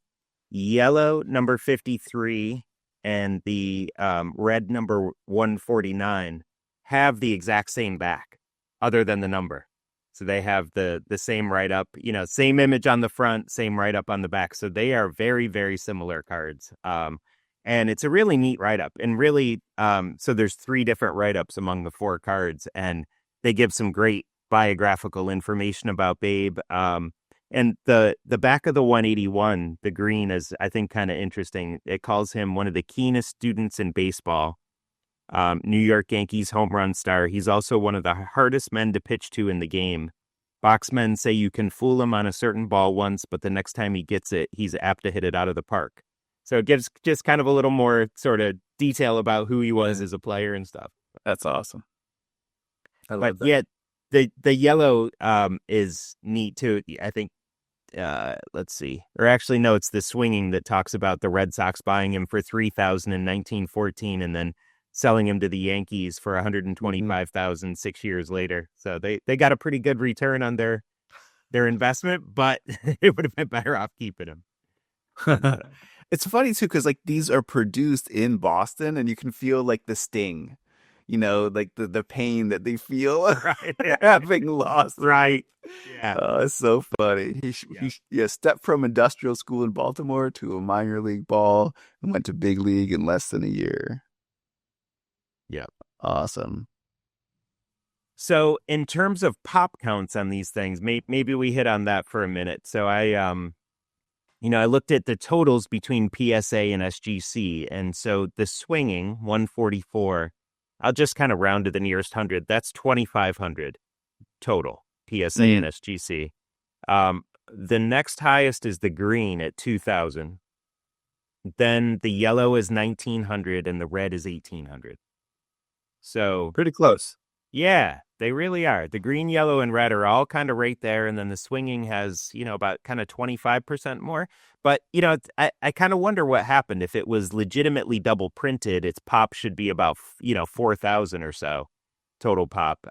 yellow number 53 and the red number 149 have the exact same back other than the number. So they have the same write-up, same image on the front, same write-up on the back. So they are very, very similar cards. And it's a really neat write-up. And really, so there's 3 different write-ups among the 4 cards, and they give some great biographical information about Babe. And the back of the 181, the green, is, I think, kind of interesting. It calls him one of the keenest students in baseball. New York Yankees home run star. He's also one of the hardest men to pitch to in the game. Boxmen say you can fool him on a certain ball once, but the next time he gets it, he's apt to hit it out of the park. So it gives just kind of a little more sort of detail about who he was as a player and stuff. That's awesome. I love But that. yeah, the yellow is neat too. I think let's see. Or actually, no, it's the swinging that talks about the Red Sox buying him for $3,000 in 1914 and then selling him to the Yankees for $125,000 6 years later. So they got a pretty good return on their investment, but it would have been better off keeping him. It's funny too, because like these are produced in Boston, and you can feel like the sting, like the pain that they feel Right. having lost. Right. Yeah. Oh, it's so funny. He stepped from industrial school in Baltimore to a minor league ball and went to big league in less than a year. Yeah. Awesome. So in terms of pop counts on these things, maybe we hit on that for a minute. So I looked at the totals between PSA and SGC. And so the swinging 144, I'll just kind of round to the nearest 100. That's 2,500 total PSA and SGC. The next highest is the green at 2,000. Then the yellow is 1,900 and the red is 1,800. So Pretty close. yeah, they really are. The green, yellow, and red are all kind of right there. And then the swinging has, about kind of 25% more. But, I kind of wonder what happened. If it was legitimately double printed, its pop should be about, 4,000 or so total pop.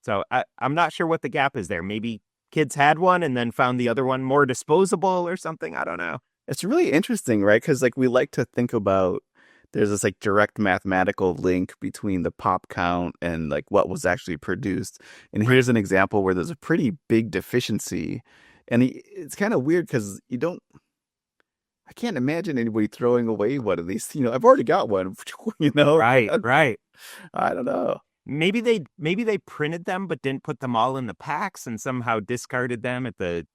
So I'm not sure what the gap is there. Maybe kids had one and then found the other one more disposable or something. I don't know. It's really interesting, right? Because like we like to think about there's this like direct mathematical link between the pop count and like what was actually produced. And here's an example where there's a pretty big deficiency. And it's kind of weird because I can't imagine anybody throwing away one of these. I've already got one, Right. I don't know. Maybe they printed them but didn't put them all in the packs and somehow discarded them at the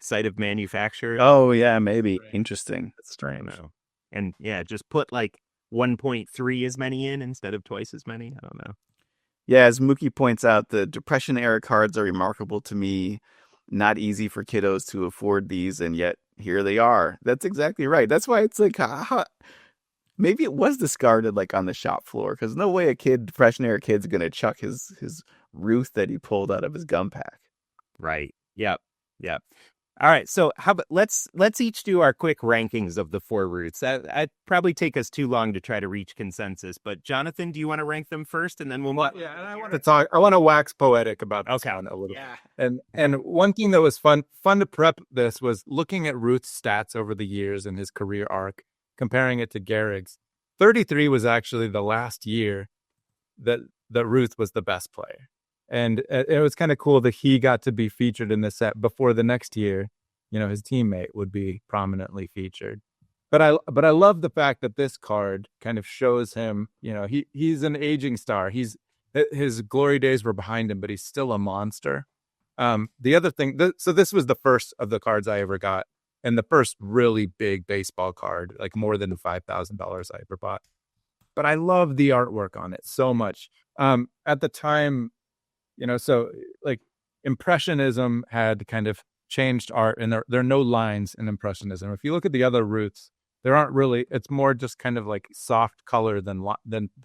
site of manufacture. Oh yeah, maybe. Right. Interesting. That's I don't strange. know. And yeah, just put like 1.3 as many in instead of twice as many. I don't know. Yeah, as Mookie points out, the Depression era cards are remarkable to me. Not easy for kiddos to afford these, and yet here they are. That's exactly right. That's why it's like, maybe it was discarded like on the shop floor, because no way a Depression era kid's gonna chuck his Ruth that he pulled out of his gum pack. Right. Yep. All right. So how about let's each do our quick rankings of the 4 Ruths. I'd probably take us too long to try to reach consensus. But Jonathan, do you want to rank them first, and then we'll? Yeah, and I want to wax poetic about this one a little. Yeah. And one thing that was fun to prep this was looking at Ruth's stats over the years in his career arc, comparing it to Gehrigs. 33 was actually the last year that Ruth was the best player. And it was kind of cool that he got to be featured in this set before the next year, his teammate would be prominently featured. But I love the fact that this card kind of shows him, he's an aging star. His glory days were behind him, but he's still a monster. The other thing, so this was the first of the cards I ever got, and the first really big baseball card, like more than $5,000 I ever bought. But I love the artwork on it so much. At the time, so like Impressionism had kind of changed art, and there are no lines in Impressionism. If you look at the other Ruths, there aren't really. It's more just kind of like soft color than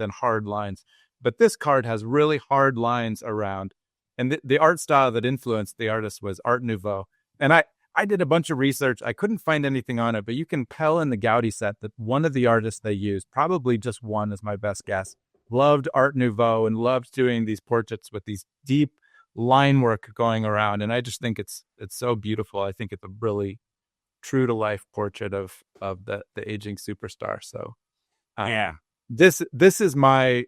hard lines. But this card has really hard lines around, and the art style that influenced the artist was Art Nouveau. And I did a bunch of research. I couldn't find anything on it, but you can tell in the Goudey set that one of the artists they used, probably just one is my best guess, loved Art Nouveau and loved doing these portraits with these deep line work going around. And I just think it's so beautiful. I think it's a really true to life portrait of the aging superstar. So Yeah. this is my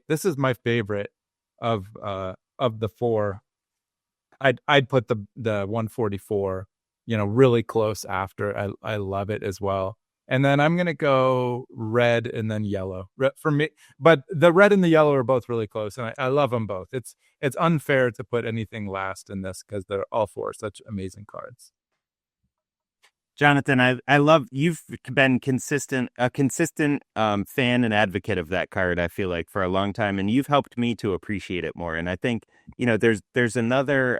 favorite of the 4. I'd put the 144, really close after. I love it as well. And then I'm gonna go red and then yellow for me. But the red and the yellow are both really close, and I love them both. It's unfair to put anything last in this because they're all four such amazing cards. Jonathan, I love you've been a consistent fan and advocate of that card, I feel like, for a long time, and you've helped me to appreciate it more. And I think, there's another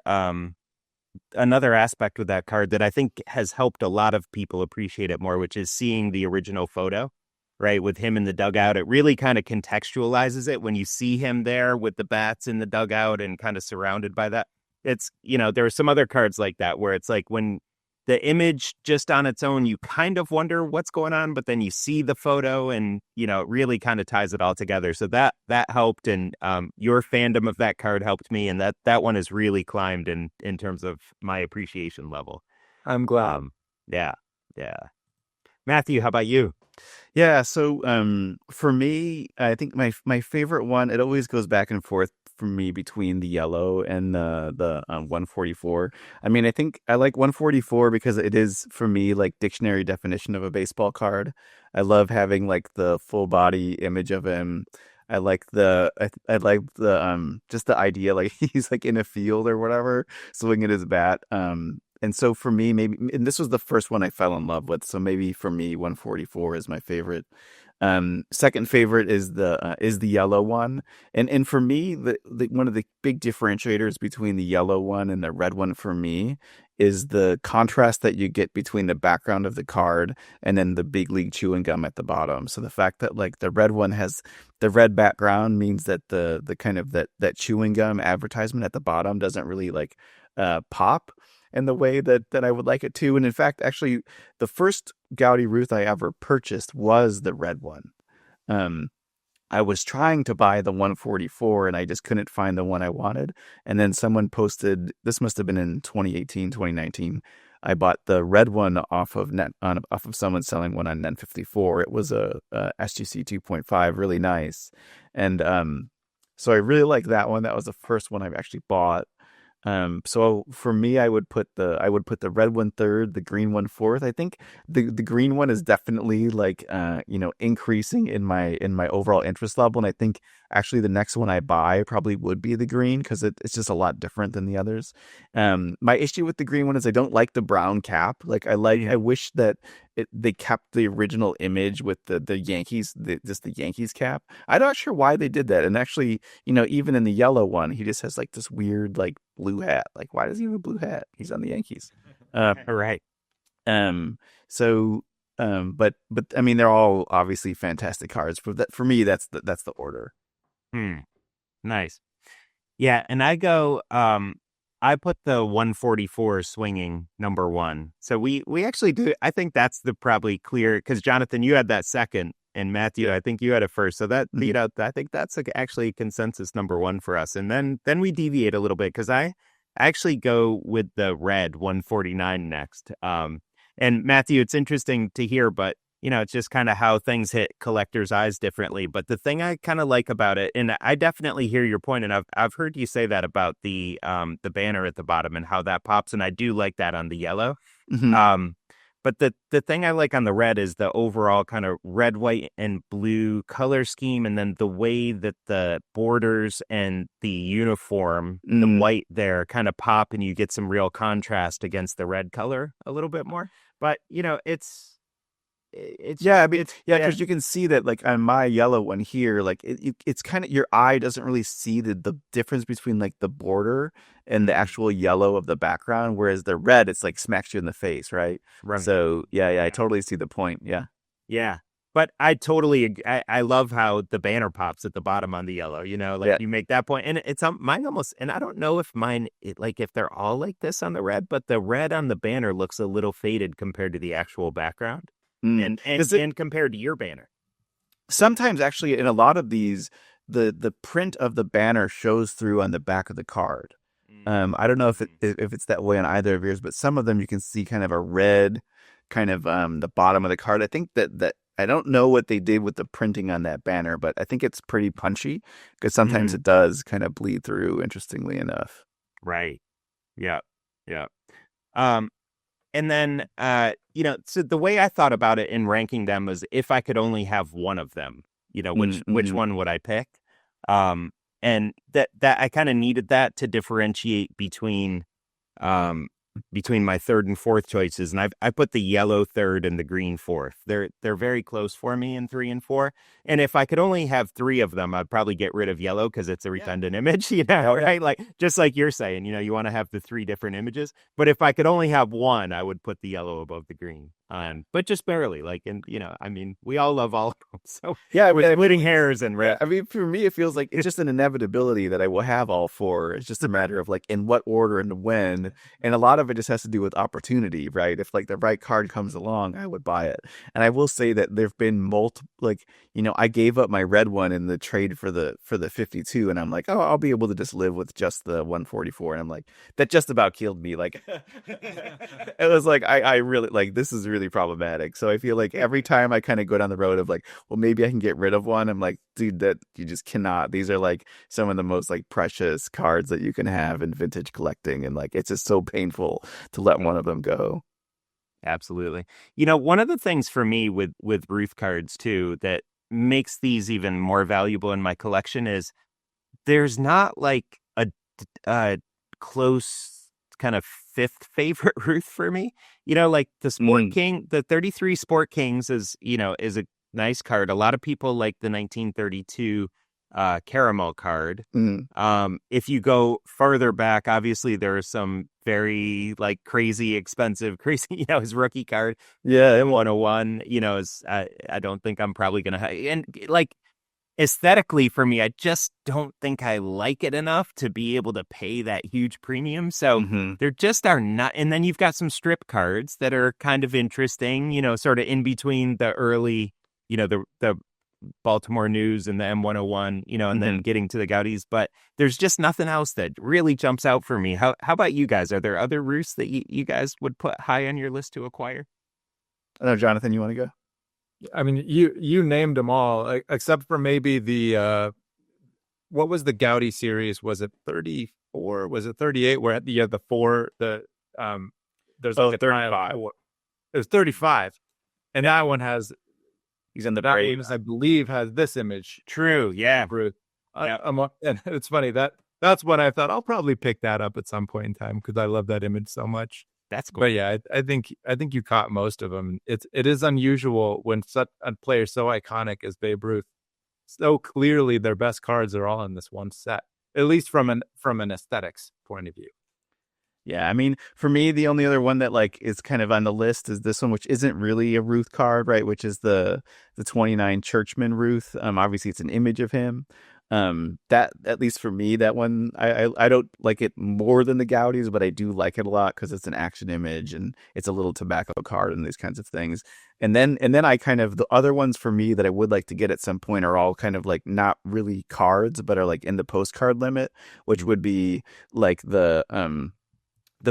aspect with that card that I think has helped a lot of people appreciate it more, which is seeing the original photo, right, with him in the dugout. It really kind of contextualizes it when you see him there with the bats in the dugout and kind of surrounded by that. It's, there are some other cards like that where it's like when the image just on its own, you kind of wonder what's going on, but then you see the photo and, it really kind of ties it all together. So that helped. And your fandom of that card helped me. And that one has really climbed in terms of my appreciation level. I'm glad. Yeah. Yeah. Matthew, how about you? Yeah, so for me, I think my favorite one, it always goes back and forth for me between the yellow and the 144. I mean, I think I like 144 because it is for me like dictionary definition of a baseball card. I love having like the full body image of him. I like I like the just the idea like he's like in a field or whatever swinging his bat. And so for me, maybe, and this was the first one I fell in love with. So maybe for me, 144 is my favorite. Second favorite is the yellow one. And for me, the one of the big differentiators between the yellow one and the red one for me is the contrast that you get between the background of the card and then the big league chewing gum at the bottom. So the fact that like the red one has the red background means that the kind of that chewing gum advertisement at the bottom doesn't really like pop in the way that I would like it to. And in fact, actually, the first Goudey Ruth I ever purchased was the red one. I was trying to buy the 144 and I just couldn't find the one I wanted. And then someone posted, this must have been in 2018, 2019. I bought the red one off of someone selling one on Net54. It was a SGC 2.5, really nice. And so I really like that one. That was the first one I've actually bought. So for me, I would put the red one third, the green one fourth. I think the green one is definitely like increasing in my overall interest level, and I think actually the next one I buy probably would be the green because it's just a lot different than the others. My issue with the green one is I don't like the brown cap. Like I wish that they kept the original image with the Yankees, just the Yankees cap. I'm not sure why they did that. And actually, even in the yellow one, he just has like this weird like blue hat. Like, why does he have a blue hat? He's on the Yankees. Right. So, but I mean, they're all obviously fantastic cards. For me, that's the order. Nice. Yeah, and I put the 144 swinging number one. So we actually do. I think that's the probably clear because Jonathan, you had that second, and Matthew, I think you had it first. So that I think that's actually consensus number one for us. And then we deviate a little bit because I actually go with the red 149 next. And Matthew, it's interesting to hear, but it's just kind of how things hit collectors' eyes differently. But the thing I kind of like about it, and I definitely hear your point, and I've heard you say that about the banner at the bottom and how that pops, and I do like that on the yellow. Mm-hmm. But the thing I like on the red is the overall kind of red, white, and blue color scheme, and then the way that the borders and the uniform, the white there, kind of pop, and you get some real contrast against the red color a little bit more. But it's because you can see that like on my yellow one here, like it's kind of your eye doesn't really see the difference between like the border and the actual yellow of the background, whereas the red it's like smacks you in the face, right? So I totally see the point. Yeah. But I totally I love how the banner pops at the bottom on the yellow, you make that point. And it's mine almost, and I don't know if if they're all like this on the red, but the red on the banner looks a little faded compared to the actual background. And compared to your banner. Sometimes actually in a lot of these, the print of the banner shows through on the back of the card. I don't know if it's that way on either of yours, but some of them you can see kind of a red kind of the bottom of the card. I think that I don't know what they did with the printing on that banner, but I think it's pretty punchy because sometimes it does kind of bleed through, interestingly enough. Right. Yeah. Yeah. And then, so the way I thought about it in ranking them was if I could only have one of them, which Mm-hmm. one would I pick? Um, and that I kind of needed that to differentiate um, between my third and fourth choices, and I put the yellow third and the green fourth. They're very close for me in 3 and 4. And if I could only have 3 of them, I'd probably get rid of yellow because it's a redundant image, right? Like just like you're saying, you want to have the 3 different images. But if I could only have one, I would put the yellow above the green. But just barely, I mean, we all love all of them. So Yeah, with splitting hairs and yeah, I mean, for me, it feels like it's just an inevitability that I will have all 4. It's just a matter of like in what order and when. And a lot of it just has to do with opportunity, right? If like the right card comes along, I would buy it. And I will say that there've been multiple, like, I gave up my red one in the trade for the 52, and I'm like, oh, I'll be able to just live with just the 144. And I'm like, that just about killed me. Like, it was like I really like this is really problematic. So I feel like every time I kind of go down the road of like, well, maybe I can get rid of one, I'm like, dude, that you just cannot. These are like some of the most like precious cards that you can have in vintage collecting, and like it's just so painful to let one of them go. Absolutely. One of the things for me with Ruth cards too that makes these even more valuable in my collection is there's not like a close kind of fifth favorite Ruth for me. Like the Sport King, the 33 Sport Kings is a nice card. A lot of people like the 1932 caramel card. If you go further back, obviously there are some very like crazy expensive his rookie card, Yeah, M101, is I don't think I'm probably gonna and like aesthetically for me, I just don't think I like it enough to be able to pay that huge premium. So there just are not. And then you've got some strip cards that are kind of interesting, sort of in between the early, the Baltimore News and the M101, and then getting to the Goudeys. But there's just nothing else that really jumps out for me. How about you guys? Are there other Ruths that you guys would put high on your list to acquire? I know, Jonathan, you want to go? I mean, you named them all except for maybe the what was the Goudey series? Was it 34? Was it 38? Where you had the 4 there's like 35. It was 35, and that one has He's in the that Braves. one, I believe, has this image. True, yeah. Ruth. And it's funny that's when I thought I'll probably pick that up at some point in time because I love that image so much. That's cool. But yeah, I think you caught most of them. It is unusual when such a player so iconic as Babe Ruth, so clearly their best cards are all in this one set, at least from an aesthetics point of view. Yeah, I mean, for me, the only other one that like is kind of on the list is this one, which isn't really a Ruth card, right? Which is the 29 Churchman Ruth. Obviously, it's an image of him. That at least for me, that one I don't like it more than the Goudeys, but I do like it a lot because it's an action image and it's a little tobacco card and these kinds of things. And then I kind of the other ones for me that I would like to get at some point are all kind of like not really cards, but are like in the postcard limit, which would be like the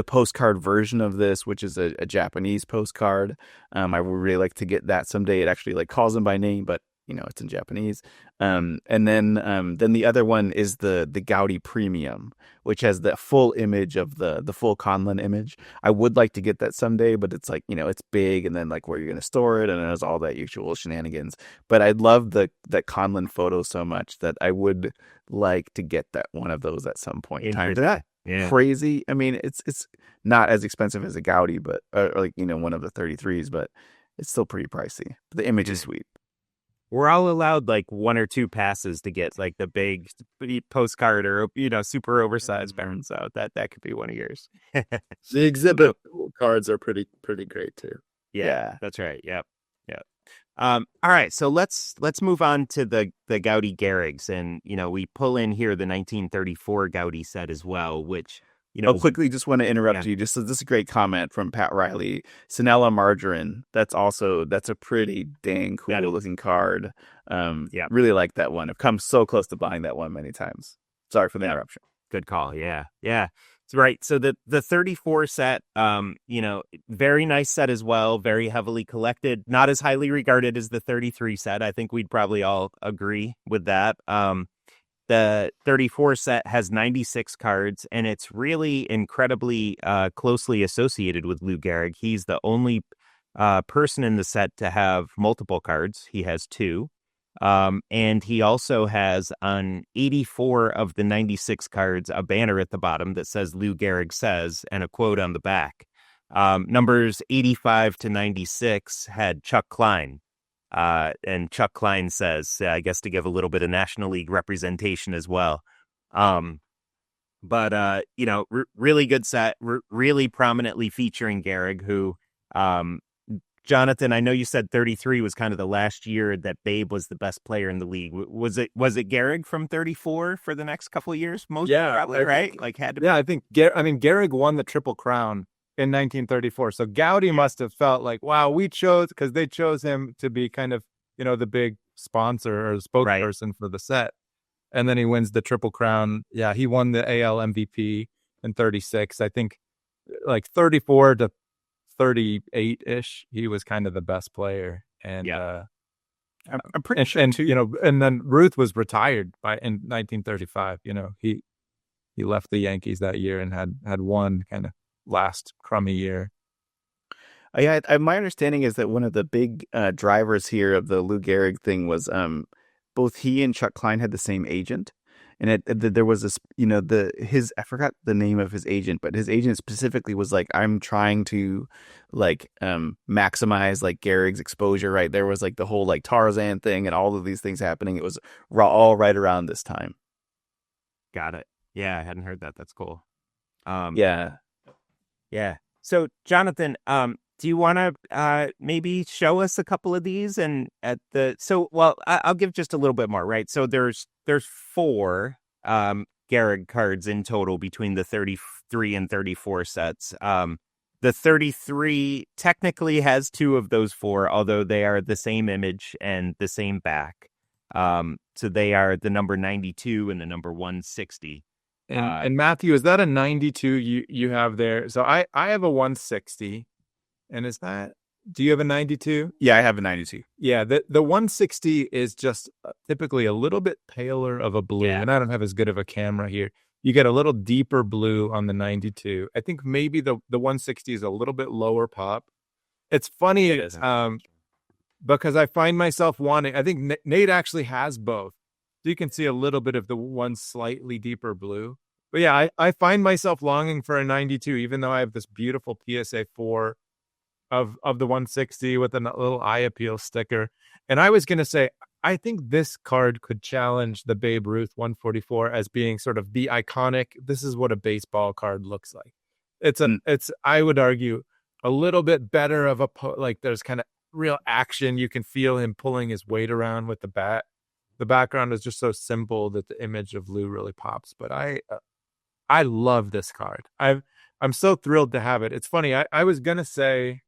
postcard version of this, which is a Japanese postcard. I would really like to get that someday. It actually like calls him by name, but it's in Japanese. And then the other one is the Goudey Premium, which has the full image of the full Conlon image. I would like to get that someday, but it's like, it's big, and then like where you're going to store it, and it has all that usual shenanigans. But I love that Conlon photo so much that I would like to get that one of those at some point in time. Yeah. Crazy. I mean, it's not as expensive as a Goudey, but or like one of the 33s, but it's still pretty pricey. But the image is sweet. We're all allowed like 1 or 2 passes to get like the big postcard or super oversized Baron. So that could be one of yours. The exhibit cards are pretty great too. Yeah, that's right. Yep. All right, so let's move on to the Goudey Gehrigs, and we pull in here the 1934 Goudey set as well, which quickly just want to interrupt you. Just so this is a great comment from Pat Riley. Sinella Margarine. That's a pretty dang cool looking card. Really like that one. I've come so close to buying that one many times. Sorry for the interruption. Good call. Yeah. That's right. So the 34 set, very nice set as well. Very heavily collected. Not as highly regarded as the 33 set. I think we'd probably all agree with that. The 34 set has 96 cards, and it's really incredibly closely associated with Lou Gehrig. He's the only person in the set to have multiple cards. He has 2. And he also has on 84 of the 96 cards a banner at the bottom that says Lou Gehrig says, and a quote on the back. Numbers 85 to 96 had Chuck Klein. And Chuck Klein says, I guess to give a little bit of National League representation as well. But really good set, really prominently featuring Gehrig, who, Jonathan, I know you said 33 was kind of the last year that Babe was the best player in the league. Was it Gehrig from 34 for the next couple of years? Probably, right? Like had to. Yeah, I think Gehrig won the Triple Crown in 1934. So Goudey must have felt like, wow, because they chose him to be kind of, the big sponsor or spokesperson for the set. And then he wins the Triple Crown. Yeah, he won the AL MVP in 36. I think like 34 to 38-ish, he was kind of the best player. And I'm pretty sure too. And then Ruth was retired in 1935. He left the Yankees that year and had one kind of last crummy year. Yeah, my understanding is that one of the big drivers here of the Lou Gehrig thing was both he and Chuck Klein had the same agent, and there was this, I forgot the name of his agent, but his agent specifically was like, I'm trying to like maximize like Gehrig's exposure. Right, there was like the whole like Tarzan thing and all of these things happening. It was all right around this time. Got it. Yeah, I hadn't heard that. That's cool. Yeah. So, Jonathan, do you want to maybe show us a couple of these? And I'll give just a little bit more, right? So there's 4 Gehrig cards in total between the 33 and 34 sets. The 33 technically has 2 of those 4, although they are the same image and the same back. So they are the number 92 and the number 160. And Matthew, is that a 92 you have there? So I have a 160. And do you have a 92? Yeah, I have a 92. Yeah, the 160 is just typically a little bit paler of a blue. Yeah. And I don't have as good of a camera here. You get a little deeper blue on the 92. I think maybe the 160 is a little bit lower pop. It's funny because I find myself wanting, I think Nate actually has both. So you can see a little bit of the one slightly deeper blue. But yeah, I find myself longing for a 92, even though I have this beautiful PSA 4 of the 160 with a little eye appeal sticker. And I was going to say, I think this card could challenge the Babe Ruth 144 as being sort of the iconic, this is what a baseball card looks like. It's I would argue, a little bit better of like there's kind of real action. You can feel him pulling his weight around with the bat. The background is just so simple that the image of Lou really pops. But I love this card. I'm so thrilled to have it. It's funny. I was going to say,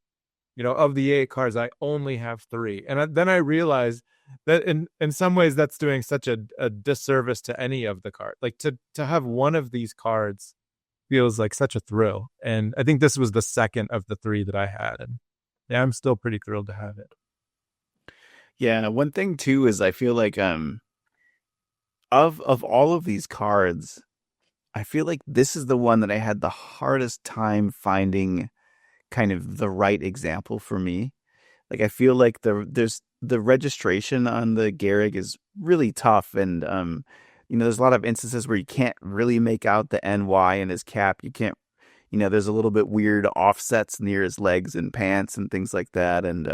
of the 8 cards, I only have 3. And then I realized that in some ways that's doing such a disservice to any of the cards. Like to have one of these cards feels like such a thrill. And I think this was the second of the 3 that I had. And yeah, I'm still pretty thrilled to have it. Yeah, one thing too is I feel like of all of these cards, I feel like this is the one that I had the hardest time finding kind of the right example for me. Like I feel like there's the registration on the Gehrig is really tough, and there's a lot of instances where you can't really make out the NY in his cap. You can't, there's a little bit weird offsets near his legs and pants and things like that, and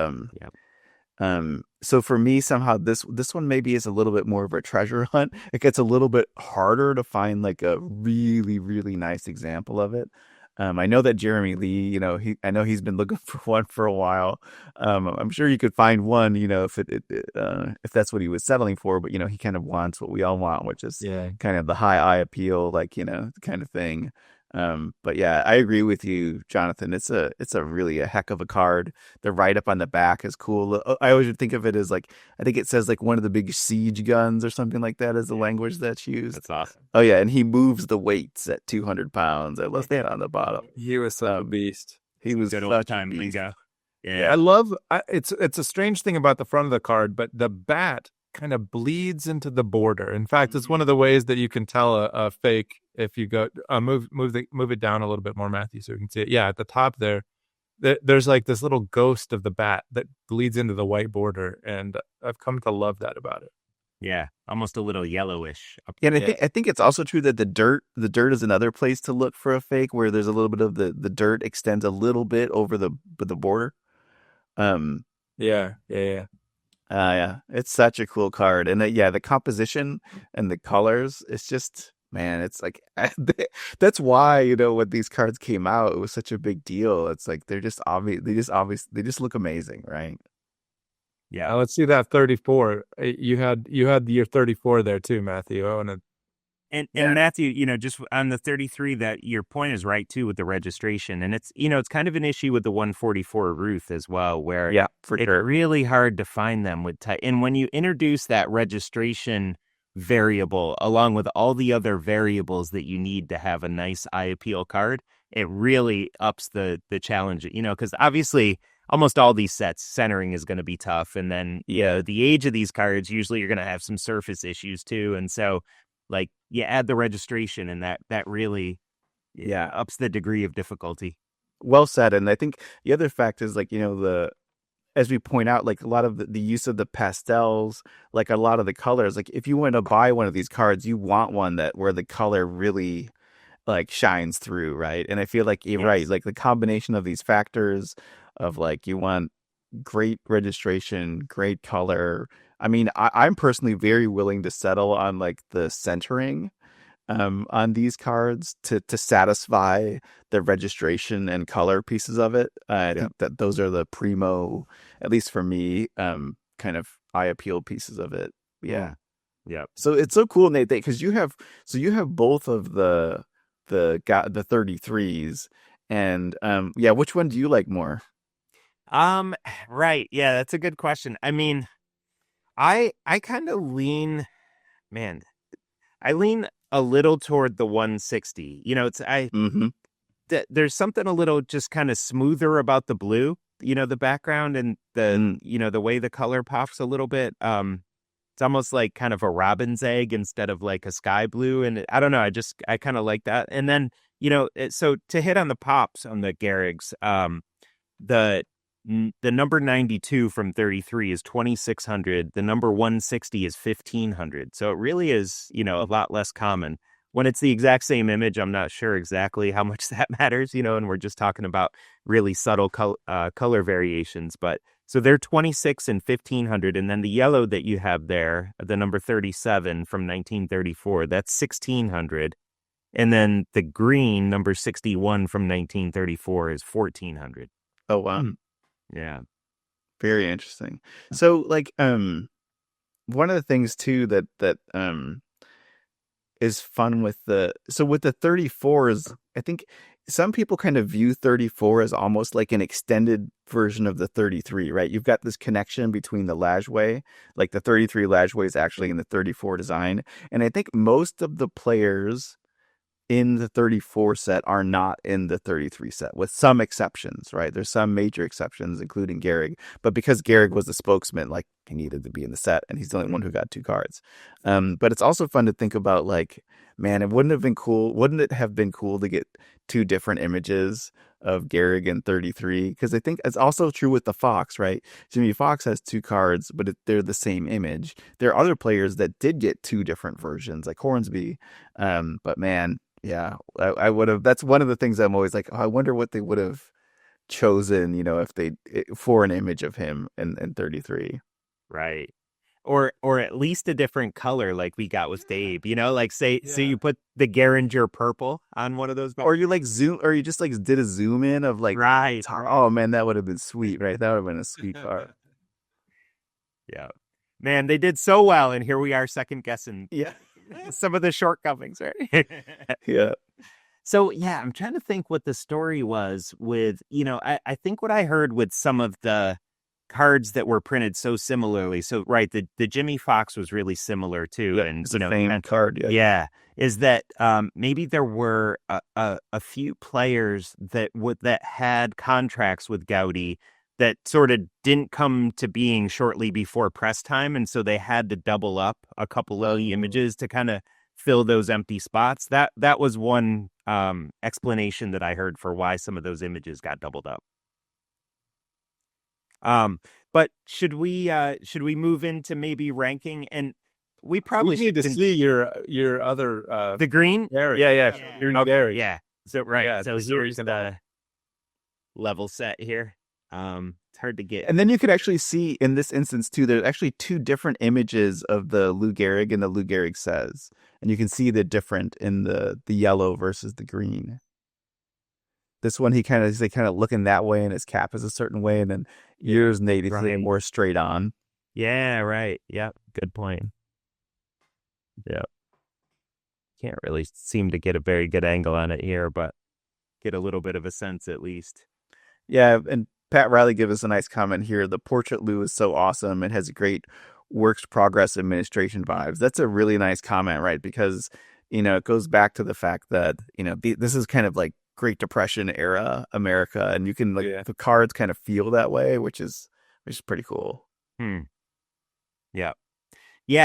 so for me, somehow this one maybe is a little bit more of a treasure hunt. It gets a little bit harder to find like a really, really nice example of it. I know that Jeremy Lee, I know he's been looking for one for a while. I'm sure you could find one, if that's what he was settling for. But he kind of wants what we all want, which is kind of the high eye appeal, like kind of thing. But yeah, I agree with you, Jonathan. It's a really a heck of a card. The write up on the back is cool. I always think of it as like, I think it says like one of the big siege guns or something like that is the language that's used. That's awesome. Oh yeah, and he moves the weights at 200 pounds. I love that on the bottom. He was such a beast. He was good old time lingo. Yeah, I love. It's a strange thing about the front of the card, but the bat kind of bleeds into the border. In fact, it's one of the ways that you can tell a fake if you go move it down a little bit more, Matthew, so we can see it. Yeah, at the top there's like this little ghost of the bat that bleeds into the white border, and I've come to love that about it. Yeah, almost a little yellowish. Yeah, and I think it's also true that the dirt is another place to look for a fake, where there's a little bit of the dirt extends a little bit over the border. Yeah. Yeah, it's such a cool card, and the composition and the colors, it's just, man, it's like that's why, when these cards came out, it was such a big deal. It's like they're just obvious. They just look amazing, right? Yeah, let's see that 34. You had your 34 there too, Matthew. And Matthew, just on the 33, that your point is right too with the registration, and it's it's kind of an issue with the 144 Ruth as well, where for it's sure. really hard to find them with and when you introduce that registration variable along with all the other variables that you need to have a nice eye appeal card, it really ups the challenge, because obviously almost all these sets centering is going to be tough, and then the age of these cards, usually you're going to have some surface issues too, and so like you add the registration, and that really ups the degree of difficulty. Well said. And I think the other fact is, like, as we point out, like a lot of the use of the pastels, like a lot of the colors, like if you want to buy one of these cards, you want one where the color really like shines through, right? And I feel like you're right, like the combination of these factors of like, you want great registration, great color. I mean, I'm personally very willing to settle on like the centering on these cards to satisfy the registration and color pieces of it. I think that those are the primo, at least for me, kind of eye appeal pieces of it. Yeah. So it's so cool, Nate, because you have both of the 33s, and which one do you like more? Right. Yeah, that's a good question. I mean, I kind of lean a little toward the 160. There's something a little just kind of smoother about the blue, the background and the the way the color pops a little bit. It's almost like kind of a robin's egg instead of like a sky blue, and I don't know, I kind of like that. And then so to hit on the pops on the Gehrigs, the number 92 from 33 is 2,600. The number 160 is 1,500. So it really is, a lot less common. When it's the exact same image, I'm not sure exactly how much that matters, and we're just talking about really subtle color variations. But so they're 26 and 1,500. And then the yellow that you have there, the number 37 from 1934, that's 1,600. And then the green, number 61 from 1934, is 1,400. Oh, wow. Yeah. Very interesting. So like one of the things too that is fun with the 34s, I think some people kind of view 34 as almost like an extended version of the 33, right? You've got this connection between the lageway, like the 33 lageway is actually in the 34 design. And I think most of the players in the 34 set are not in the 33 set, with some exceptions, right? There's some major exceptions, including Gehrig. But because Gehrig was the spokesman, like, he needed to be in the set, and he's the only one who got 2 cards. But it's also fun to think about, like, man, wouldn't it have been cool to get 2 different images of Gehrig in 33? Because I think it's also true with the Fox, right? Jimmy Fox has 2 cards, but they're the same image. There are other players that did get 2 different versions, like Hornsby. But man, yeah, I would have. That's one of the things I'm always like, oh, I wonder what they would have chosen, for an image of him in 33. Right. Or at least a different color, like we got with Babe, like so you put the Gehringer purple on one of those, or you like zoom, or you just like did a zoom in of like, right. Oh man, that would have been sweet, right? That would have been a sweet card. Yeah, man, they did so well, and here we are second guessing. Yeah. Some of the shortcomings, right? Yeah. So, I'm trying to think what the story was with, I think what I heard with some of the cards that were printed so similarly. So, right, the Jimmy Fox was really similar too. Yeah, and it's a famed card. Yeah. Is that maybe there were a few players that had contracts with Goudey that sort of didn't come to being shortly before press time, and so they had to double up a couple of the images to kind of fill those empty spots. That was one explanation that I heard for why some of those images got doubled up. But should we move into maybe ranking? And we probably need to see your other the green. Gehrig. Yeah. Your Okay, Gehrig. yeah. So right. Yeah, so here's the level set here. It's hard to get. And then you could actually see in this instance too, there's actually two different images of the Lou Gehrig and the Lou Gehrig says, and you can see the different in the yellow versus the green. This one, he's kind of looking that way, and his cap is a certain way, and then yours, Nate, is more straight on. Yeah, right. Yep. Good point. Yep. Can't really seem to get a very good angle on it here, but get a little bit of a sense at least. Yeah, and Pat Riley gave us a nice comment here. The portrait Lou is so awesome. It has great works progress administration vibes. That's a really nice comment, right? Because, it goes back to the fact that, this is kind of like Great Depression era America, and you can the cards kind of feel that way, which is pretty cool. Yeah,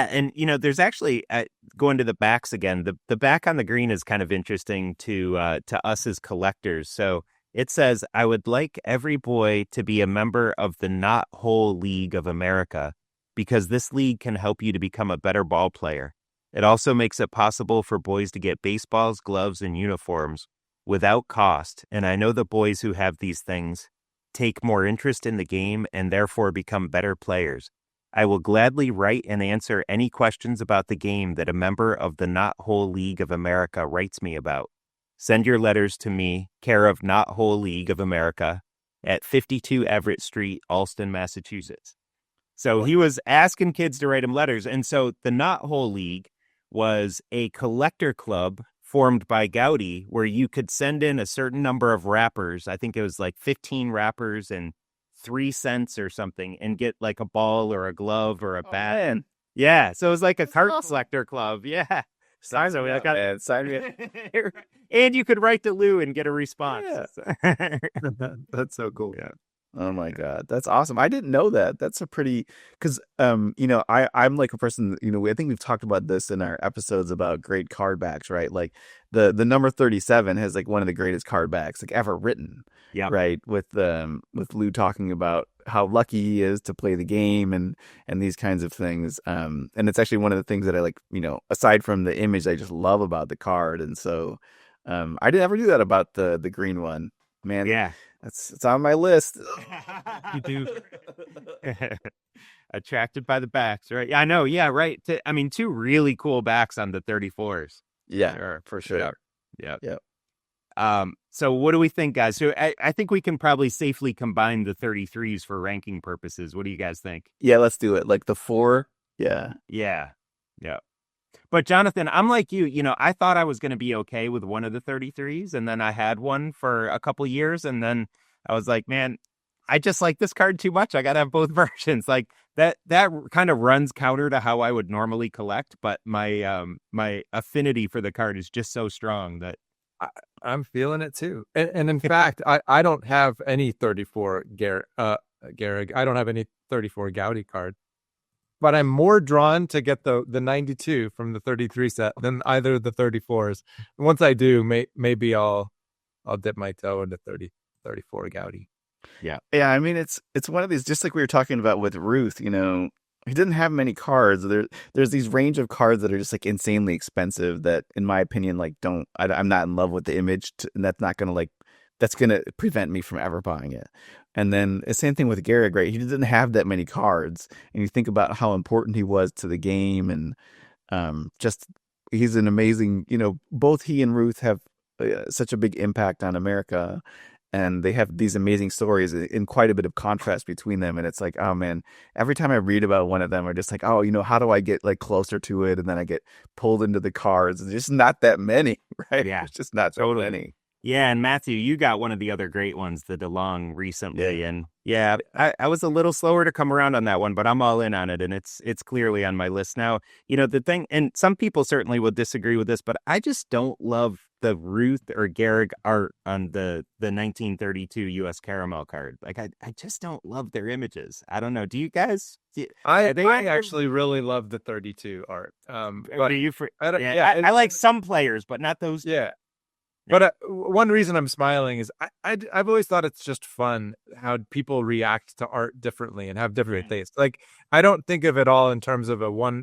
and there's actually going to the backs again. The back on the green is kind of interesting to us as collectors. So it says, "I would like every boy to be a member of the Not Whole League of America because this league can help you to become a better ball player. It also makes it possible for boys to get baseballs, gloves, and uniforms without cost, and I know the boys who have these things take more interest in the game and therefore become better players. I will gladly write and answer any questions about the game that a member of the Not Whole League of America writes me about. Send your letters to me, care of Not Whole League of America, at 52 Everett Street, Allston, Massachusetts." So he was asking kids to write him letters, and so the Not Whole League was a collector club formed by Goudey, where you could send in a certain number of wrappers. I think it was like 15 wrappers and 3 cents or something, and get like a ball or a glove or a bat. Man. Yeah, so it was like a card awesome. collector club. Yeah, Sign me up, man. Sign me up. and you could write to Lou and get a response. Yeah. That's so cool. Yeah. Oh my God, that's awesome! I didn't know that. That's a pretty because I'm like a person. I think we've talked about this in our episodes about great card backs, right? Like the number 37 has like one of the greatest card backs like ever written. Yeah. Right. With Lou talking about how lucky he is to play the game and these kinds of things. And it's actually one of the things that I like. Aside from the image, I just love about the card. And so I didn't ever do that about the green one, man. Yeah. It's on my list. You do. Attracted by the backs, right? I know. Yeah, right. I mean, 2 really cool backs on the 34s. Yeah, for sure. Yeah. So what do we think, guys? So I think we can probably safely combine the 33s for ranking purposes. What do you guys think? Yeah, let's do it. Like the 4. Yeah. Yeah. But Jonathan, I'm like you, I thought I was going to be okay with one of the 33s, and then I had one for a couple years, and then I was like, man, I just like this card too much. I got to have both versions. Like that kind of runs counter to how I would normally collect, but my my affinity for the card is just so strong that I'm feeling it too. And in fact, I don't have any 34 Gehrig. I don't have any 34 Goudey card. But I'm more drawn to get the 92 from the 33 set than either of the 34s. Once I do, maybe I'll dip my toe into 34 Goudey. Yeah. I mean, it's one of these, just like we were talking about with Ruth. He didn't have many cards. There's these range of cards that are just like insanely expensive that, in my opinion, like I'm not in love with the image, and that's not gonna that's gonna prevent me from ever buying it. And then the same thing with Gehrig, right? He didn't have that many cards, and you think about how important he was to the game, and just he's an amazing. Both he and Ruth have such a big impact on America, and they have these amazing stories in quite a bit of contrast between them. And it's like, oh man, every time I read about one of them, I'm just like, oh, how do I get like closer to it? And then I get pulled into the cards. There's just not that many, right? Yeah, it's just not so many. Yeah, and Matthew, you got one of the other great ones, the DeLong, recently, Yeah. and yeah, I was a little slower to come around on that one, but I'm all in on it, and it's clearly on my list now. The thing, and some people certainly will disagree with this, but I just don't love the Ruth or Gehrig art on the 1932 U.S. Caramel card. Like I just don't love their images. I don't know. Do you guys? I Are they actually really love the 32 art. But do you? I don't, Yeah, yeah, I like some players, but not those. yeah. Yeah. But one reason I'm smiling is I've always thought it's just fun how people react to art differently and have different tastes. Like I don't think of it all in terms of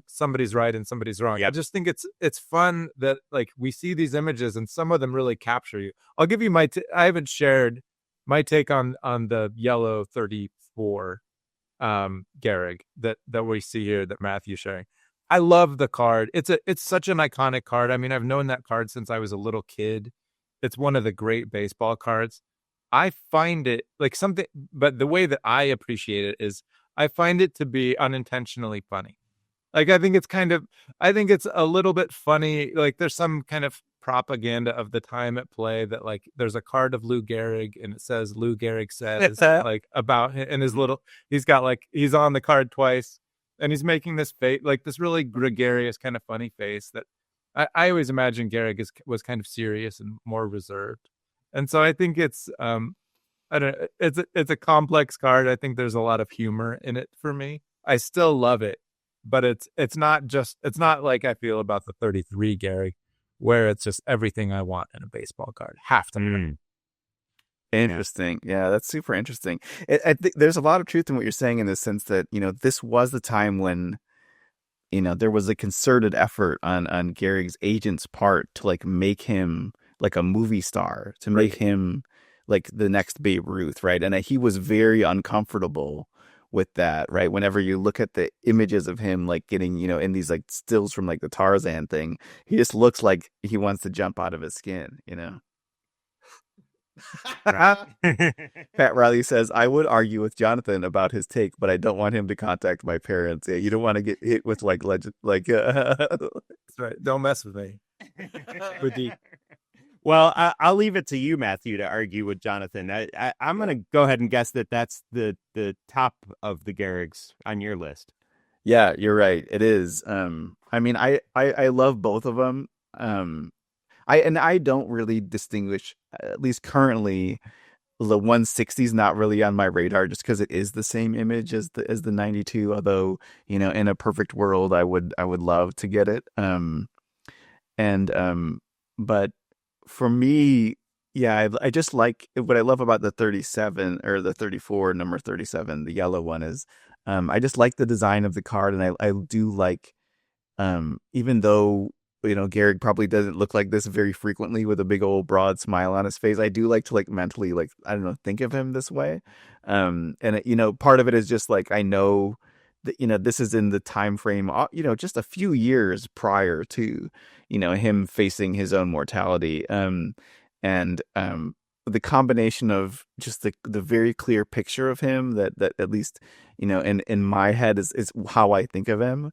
somebody's right and somebody's wrong. Yep. I just think it's fun that like we see these images and some of them really capture you. I'll give you I haven't shared my take on the yellow 34 Gehrig that we see here that Matthew's sharing. I love the card. It's such an iconic card. I mean, I've known that card since I was a little kid. It's one of the great baseball cards. I find it like something, but the way that I appreciate it is I find it to be unintentionally funny. Like, I think it's a little bit funny. Like there's some kind of propaganda of the time at play that like, there's a card of Lou Gehrig and it says Lou Gehrig says like about him and he's on the card twice and he's making this face, like this really gregarious kind of funny face that I always imagine Gehrig was kind of serious and more reserved. And so I think it's, I don't know, it's a complex card. I think there's a lot of humor in it for me. I still love it, but it's not like I feel about the 33 Gehrig, where it's just everything I want in a baseball card. Have to play. Interesting. Yeah, that's super interesting. I think there's a lot of truth in what you're saying in the sense that, this was the time when, there was a concerted effort on Gehrig's agent's part to like make him like a movie star, to make him like the next Babe Ruth, right? And he was very uncomfortable with that, right? Whenever you look at the images of him like getting, in these like stills from like the Tarzan thing, he just looks like he wants to jump out of his skin, Pat Riley says, I would argue with Jonathan about his take, but I don't want him to contact my parents. Yeah, you don't want to get hit with like legend, like That's right. Don't mess with me. Well, I'll leave it to you, Matthew, to argue with Jonathan. I'm going to go ahead and guess that that's the top of the Gehrigs on your list. Yeah, you're right. It is. I mean, I love both of them. I don't really distinguish, at least currently, the 160 is not really on my radar just because it is the same image as the 92. Although, in a perfect world, I would love to get it. But for me, yeah, I just like what I love about the 37 or the 34, number 37, the yellow one is, I just like the design of the card, and I do like, even though Gehrig probably doesn't look like this very frequently with a big old broad smile on his face, I do like to like mentally like, I don't know, think of him this way. And part of it is just like I know that this is in the time frame, just a few years prior to him facing his own mortality. And the combination of just the very clear picture of him that at least in my head is how I think of him,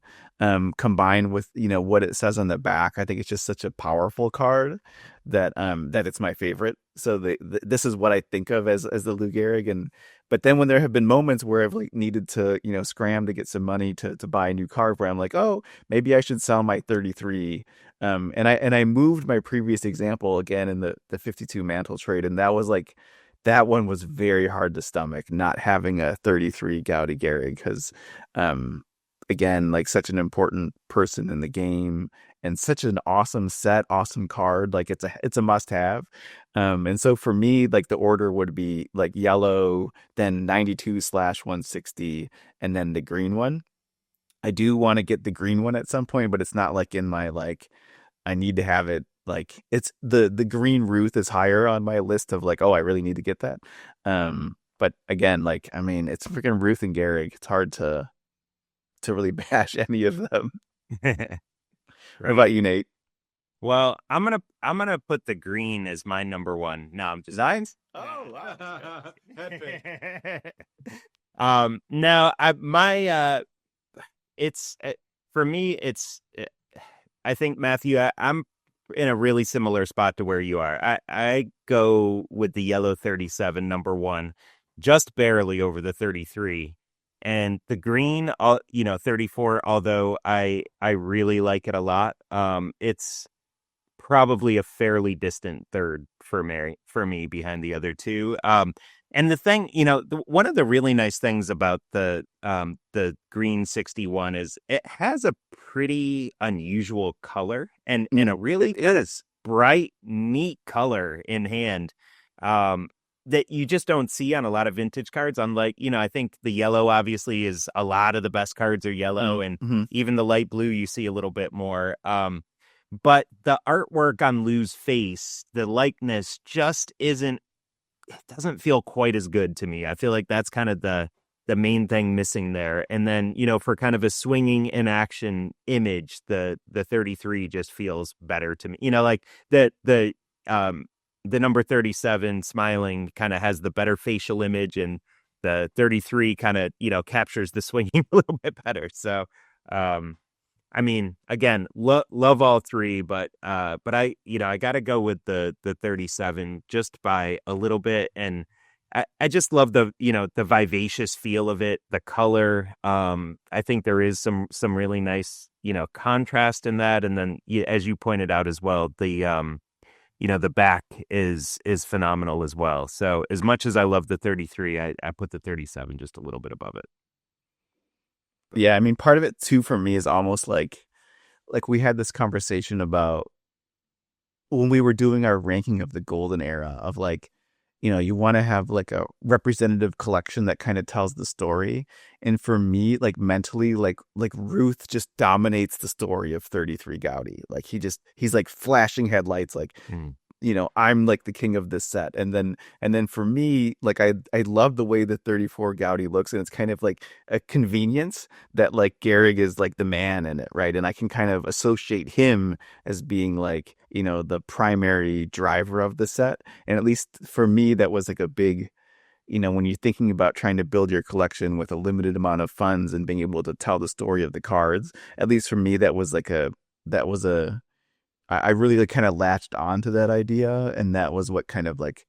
combined with what it says on the back. I think it's just such a powerful card that it's my favorite. So this is what I think of as the Lou Gehrig. But then when there have been moments where I've like needed to scram to get some money to buy a new card, where I'm like, oh, maybe I should sell my 33. And I moved my previous example again in the 52 mantle trade, and that one was very hard to stomach, not having a 33 Goudey Gehrig, because again, like such an important person in the game and such an awesome set, awesome card. Like it's a must have. And so for me, like the order would be like yellow, then 92/160, and then the green one. I do want to get the green one at some point, but it's not like in my like I need to have it. Like it's the green Ruth is higher on my list of like, oh, I really need to get that. But again, like I mean, it's freaking Ruth and Gehrig. It's hard to really bash any of them. What about you, Nate? Well, I'm gonna put the green as my number one. No, I'm just Designs? Oh, wow. no, it's for me. It's I think Matthew, I'm in a really similar spot to where you are. I go with the yellow 37, number one, just barely over the 33. And the green, 34, although I really like it a lot. probably a fairly distant third for me behind the other two. And the thing, one of the really nice things about the Green 61 is it has a pretty unusual color and a really kind of bright, neat color in hand. That you just don't see on a lot of vintage cards. Unlike, I think the yellow obviously is a lot of the best cards are yellow, and even the light blue you see a little bit more. But the artwork on Lou's face, the likeness just it doesn't feel quite as good to me. I feel like that's kind of the main thing missing there. And then, for kind of a swinging in action image, the 33 just feels better to me. Like the number 37 smiling kind of has the better facial image, and the 33 kind of, captures the swinging a little bit better. So, I mean, again, love all three, but I got to go with the 37 just by a little bit. And I just love the vivacious feel of it, the color. I think there is some really nice, contrast in that. And then, as you pointed out as well, the back is phenomenal as well. So as much as I love the 33, I put the 37 just a little bit above it. Yeah, I mean, part of it too for me is almost like we had this conversation about when we were doing our ranking of the golden era of you want to have like a representative collection that kind of tells the story. And for me, like mentally, like Ruth just dominates the story of 33 Goudey. Like he's like flashing headlights, like, I'm like the king of this set. And then for me, like I love the way the 34 Goudey looks, and it's kind of like a convenience that like Gehrig is like the man in it, right? And I can kind of associate him as being like, the primary driver of the set. And at least for me, that was like a big, when you're thinking about trying to build your collection with a limited amount of funds and being able to tell the story of the cards, at least for me, I really like kind of latched on to that idea, and that was what kind of like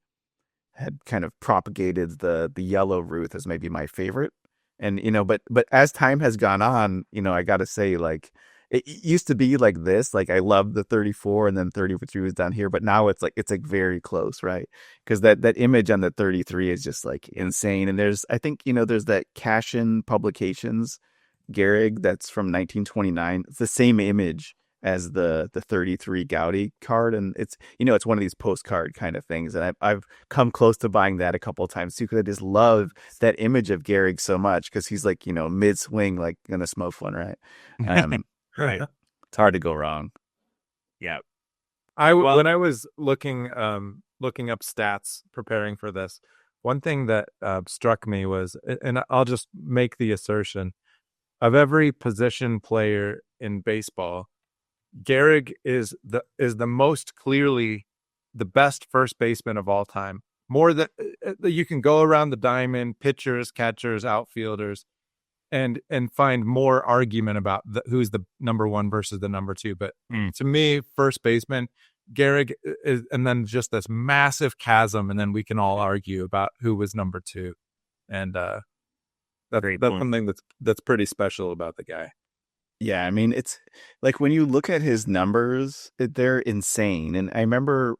had kind of propagated the yellow Ruth as maybe my favorite. And but as time has gone on, I got to say, like, it used to be like this, like I loved the 34 and then 33 was down here, but now it's like very close, right? Because that image on the 33 is just like insane. And I think there's that Cashin Publications Gehrig that's from 1929. It's the same image as the 33 Goudey card, and it's it's one of these postcard kind of things, and I've come close to buying that a couple of times too, because I just love that image of Gehrig so much, because he's like mid swing, like gonna smoke one, right? Right. It's hard to go wrong. Yeah. When I was looking up stats preparing for this, one thing that struck me was, and I'll just make the assertion, of every position player in baseball, Gehrig is the most clearly the best first baseman of all time. More than you can go around the diamond, pitchers, catchers, outfielders, and find more argument about who's the number one versus the number two. But to me, first baseman, Gehrig is, and then just this massive chasm, and then we can all argue about who was number two. And that's something that's pretty special about the guy. Yeah, I mean, it's like when you look at his numbers, they're insane. And I remember,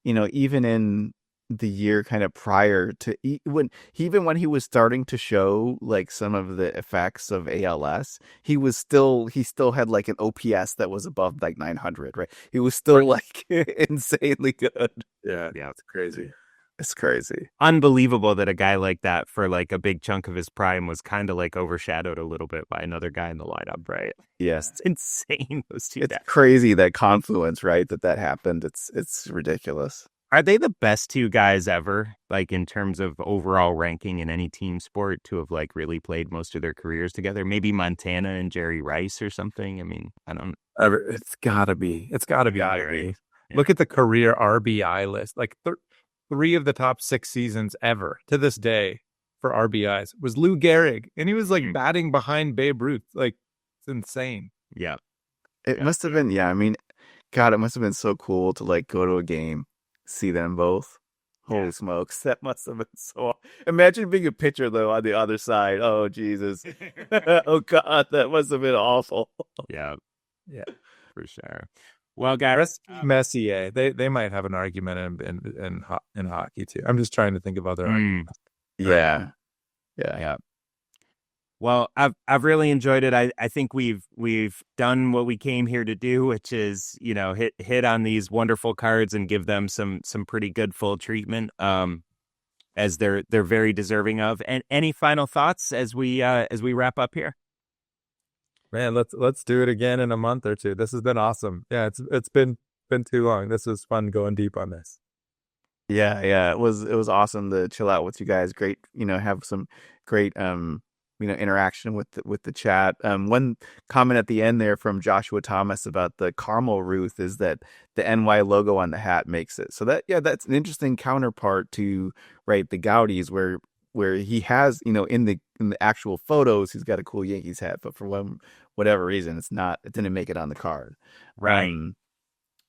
even in the year kind of prior to when he was starting to show like some of the effects of ALS, he still had like an OPS that was above like 900, right? He was still like insanely good. Yeah, it's crazy. It's crazy. Unbelievable that a guy like that for like a big chunk of his prime was kind of like overshadowed a little bit by another guy in the lineup, right? Yes. It's insane. Those two It's crazy, that confluence, right? That happened. It's ridiculous. Are they the best two guys ever, like in terms of overall ranking in any team sport, to have like really played most of their careers together? Maybe Montana and Jerry Rice or something. I mean, I don't. It's gotta be. Right? Yeah. Look at the career RBI list. Like 3 of the top 6 seasons ever to this day for RBIs was Lou Gehrig, and he was like batting behind Babe Ruth. Like, it's insane. Yeah, it must have been. Yeah, I mean, God, it must have been so cool to like go to a game, see them both. Holy smokes, that must have been so. Imagine being a pitcher though on the other side. Oh Jesus, oh God, that must have been awful. Yeah, for sure. Well, guys, Messier. They might have an argument in hockey too. I'm just trying to think of other arguments. Yeah. yeah. Well, I've really enjoyed it. I think we've done what we came here to do, which is, hit on these wonderful cards and give them some pretty good full treatment, as they're very deserving of. And any final thoughts as we wrap up here? Man, let's do it again in a month or two. This has been awesome. Yeah, it's been too long. This was fun going deep on this. Yeah. It was awesome to chill out with you guys. Great, have some great interaction with the chat. One comment at the end there from Joshua Thomas about the caramel Ruth is that the NY logo on the hat makes it. So that's an interesting counterpart to the Goudeys where he has, in the actual photos, he's got a cool Yankees hat, but for whatever reason, it didn't make it on the card. Right.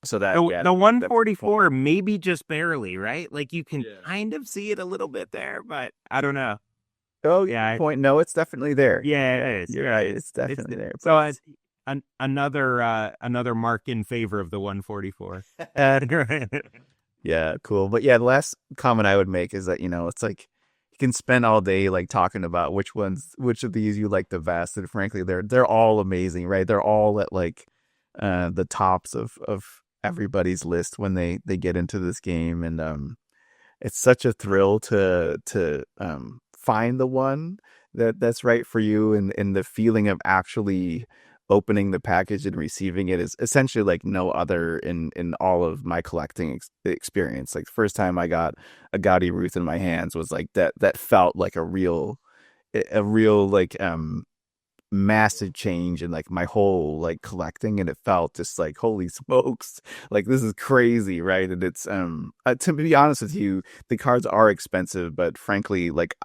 So that the 144 maybe just barely, right? Like you can kind of see it a little bit there, but I don't know. Oh yeah, point. No, it's definitely there. Yeah, it is. You're right. It's definitely there. So another mark in favor of the 144. Yeah, cool. But yeah, the last comment I would make is that it's like you can spend all day like talking about which of these you like the best, and frankly, they're all amazing, right? They're all at like the tops of everybody's list when they get into this game, and it's such a thrill to find the one that's right for you, and the feeling of actually opening the package and receiving it is essentially like no other in all of my collecting experience. Like the first time I got a Goudey Ruth in my hands was like that felt like a real like massive change in like my whole like collecting, and it felt just like holy smokes, like this is crazy, right? And it's to be honest with you, the cards are expensive, but frankly, like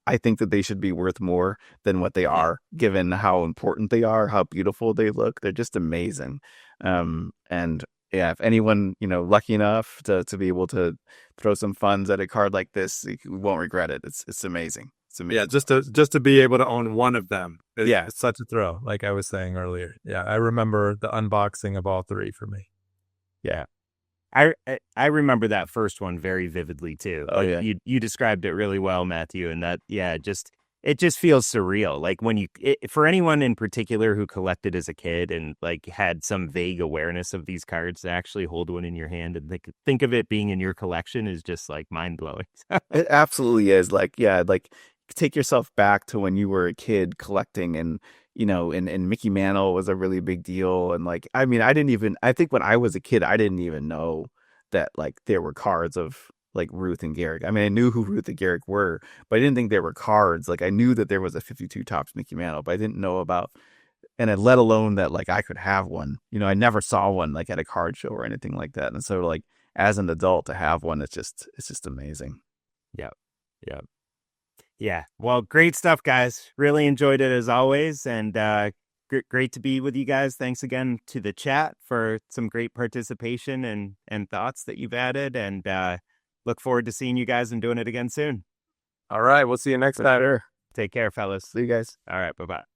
I think that they should be worth more than what they are, given how important they are, how beautiful they look. They're just amazing. And yeah, if anyone lucky enough to be able to throw some funds at a card like this, you won't regret it. It's amazing. Yeah, just to be able to own one of them. It's such a thrill, like I was saying earlier. Yeah, I remember the unboxing of all three for me. Yeah. I remember that first one very vividly too. Oh yeah. You described it really well, Matthew, and that it just feels surreal. Like when for anyone in particular who collected as a kid and like had some vague awareness of these cards, to actually hold one in your hand and think of it being in your collection is just like mind blowing. It absolutely is. Like take yourself back to when you were a kid collecting, and and Mickey Mantle was a really big deal. And like, I mean, I think when I was a kid, I didn't even know that like there were cards of like Ruth and Gehrig. I mean, I knew who Ruth and Gehrig were, but I didn't think there were cards. Like I knew that there was a 52 tops Mickey Mantle, but I didn't know about, and let alone that like I could have one. I never saw one like at a card show or anything like that. And so like as an adult to have one, it's just amazing. Yeah. Yeah. Well, great stuff, guys. Really enjoyed it as always. And great to be with you guys. Thanks again to the chat for some great participation and thoughts that you've added. And look forward to seeing you guys and doing it again soon. All right. We'll see you next time. Sure. Take care, fellas. See you guys. All right. Bye-bye.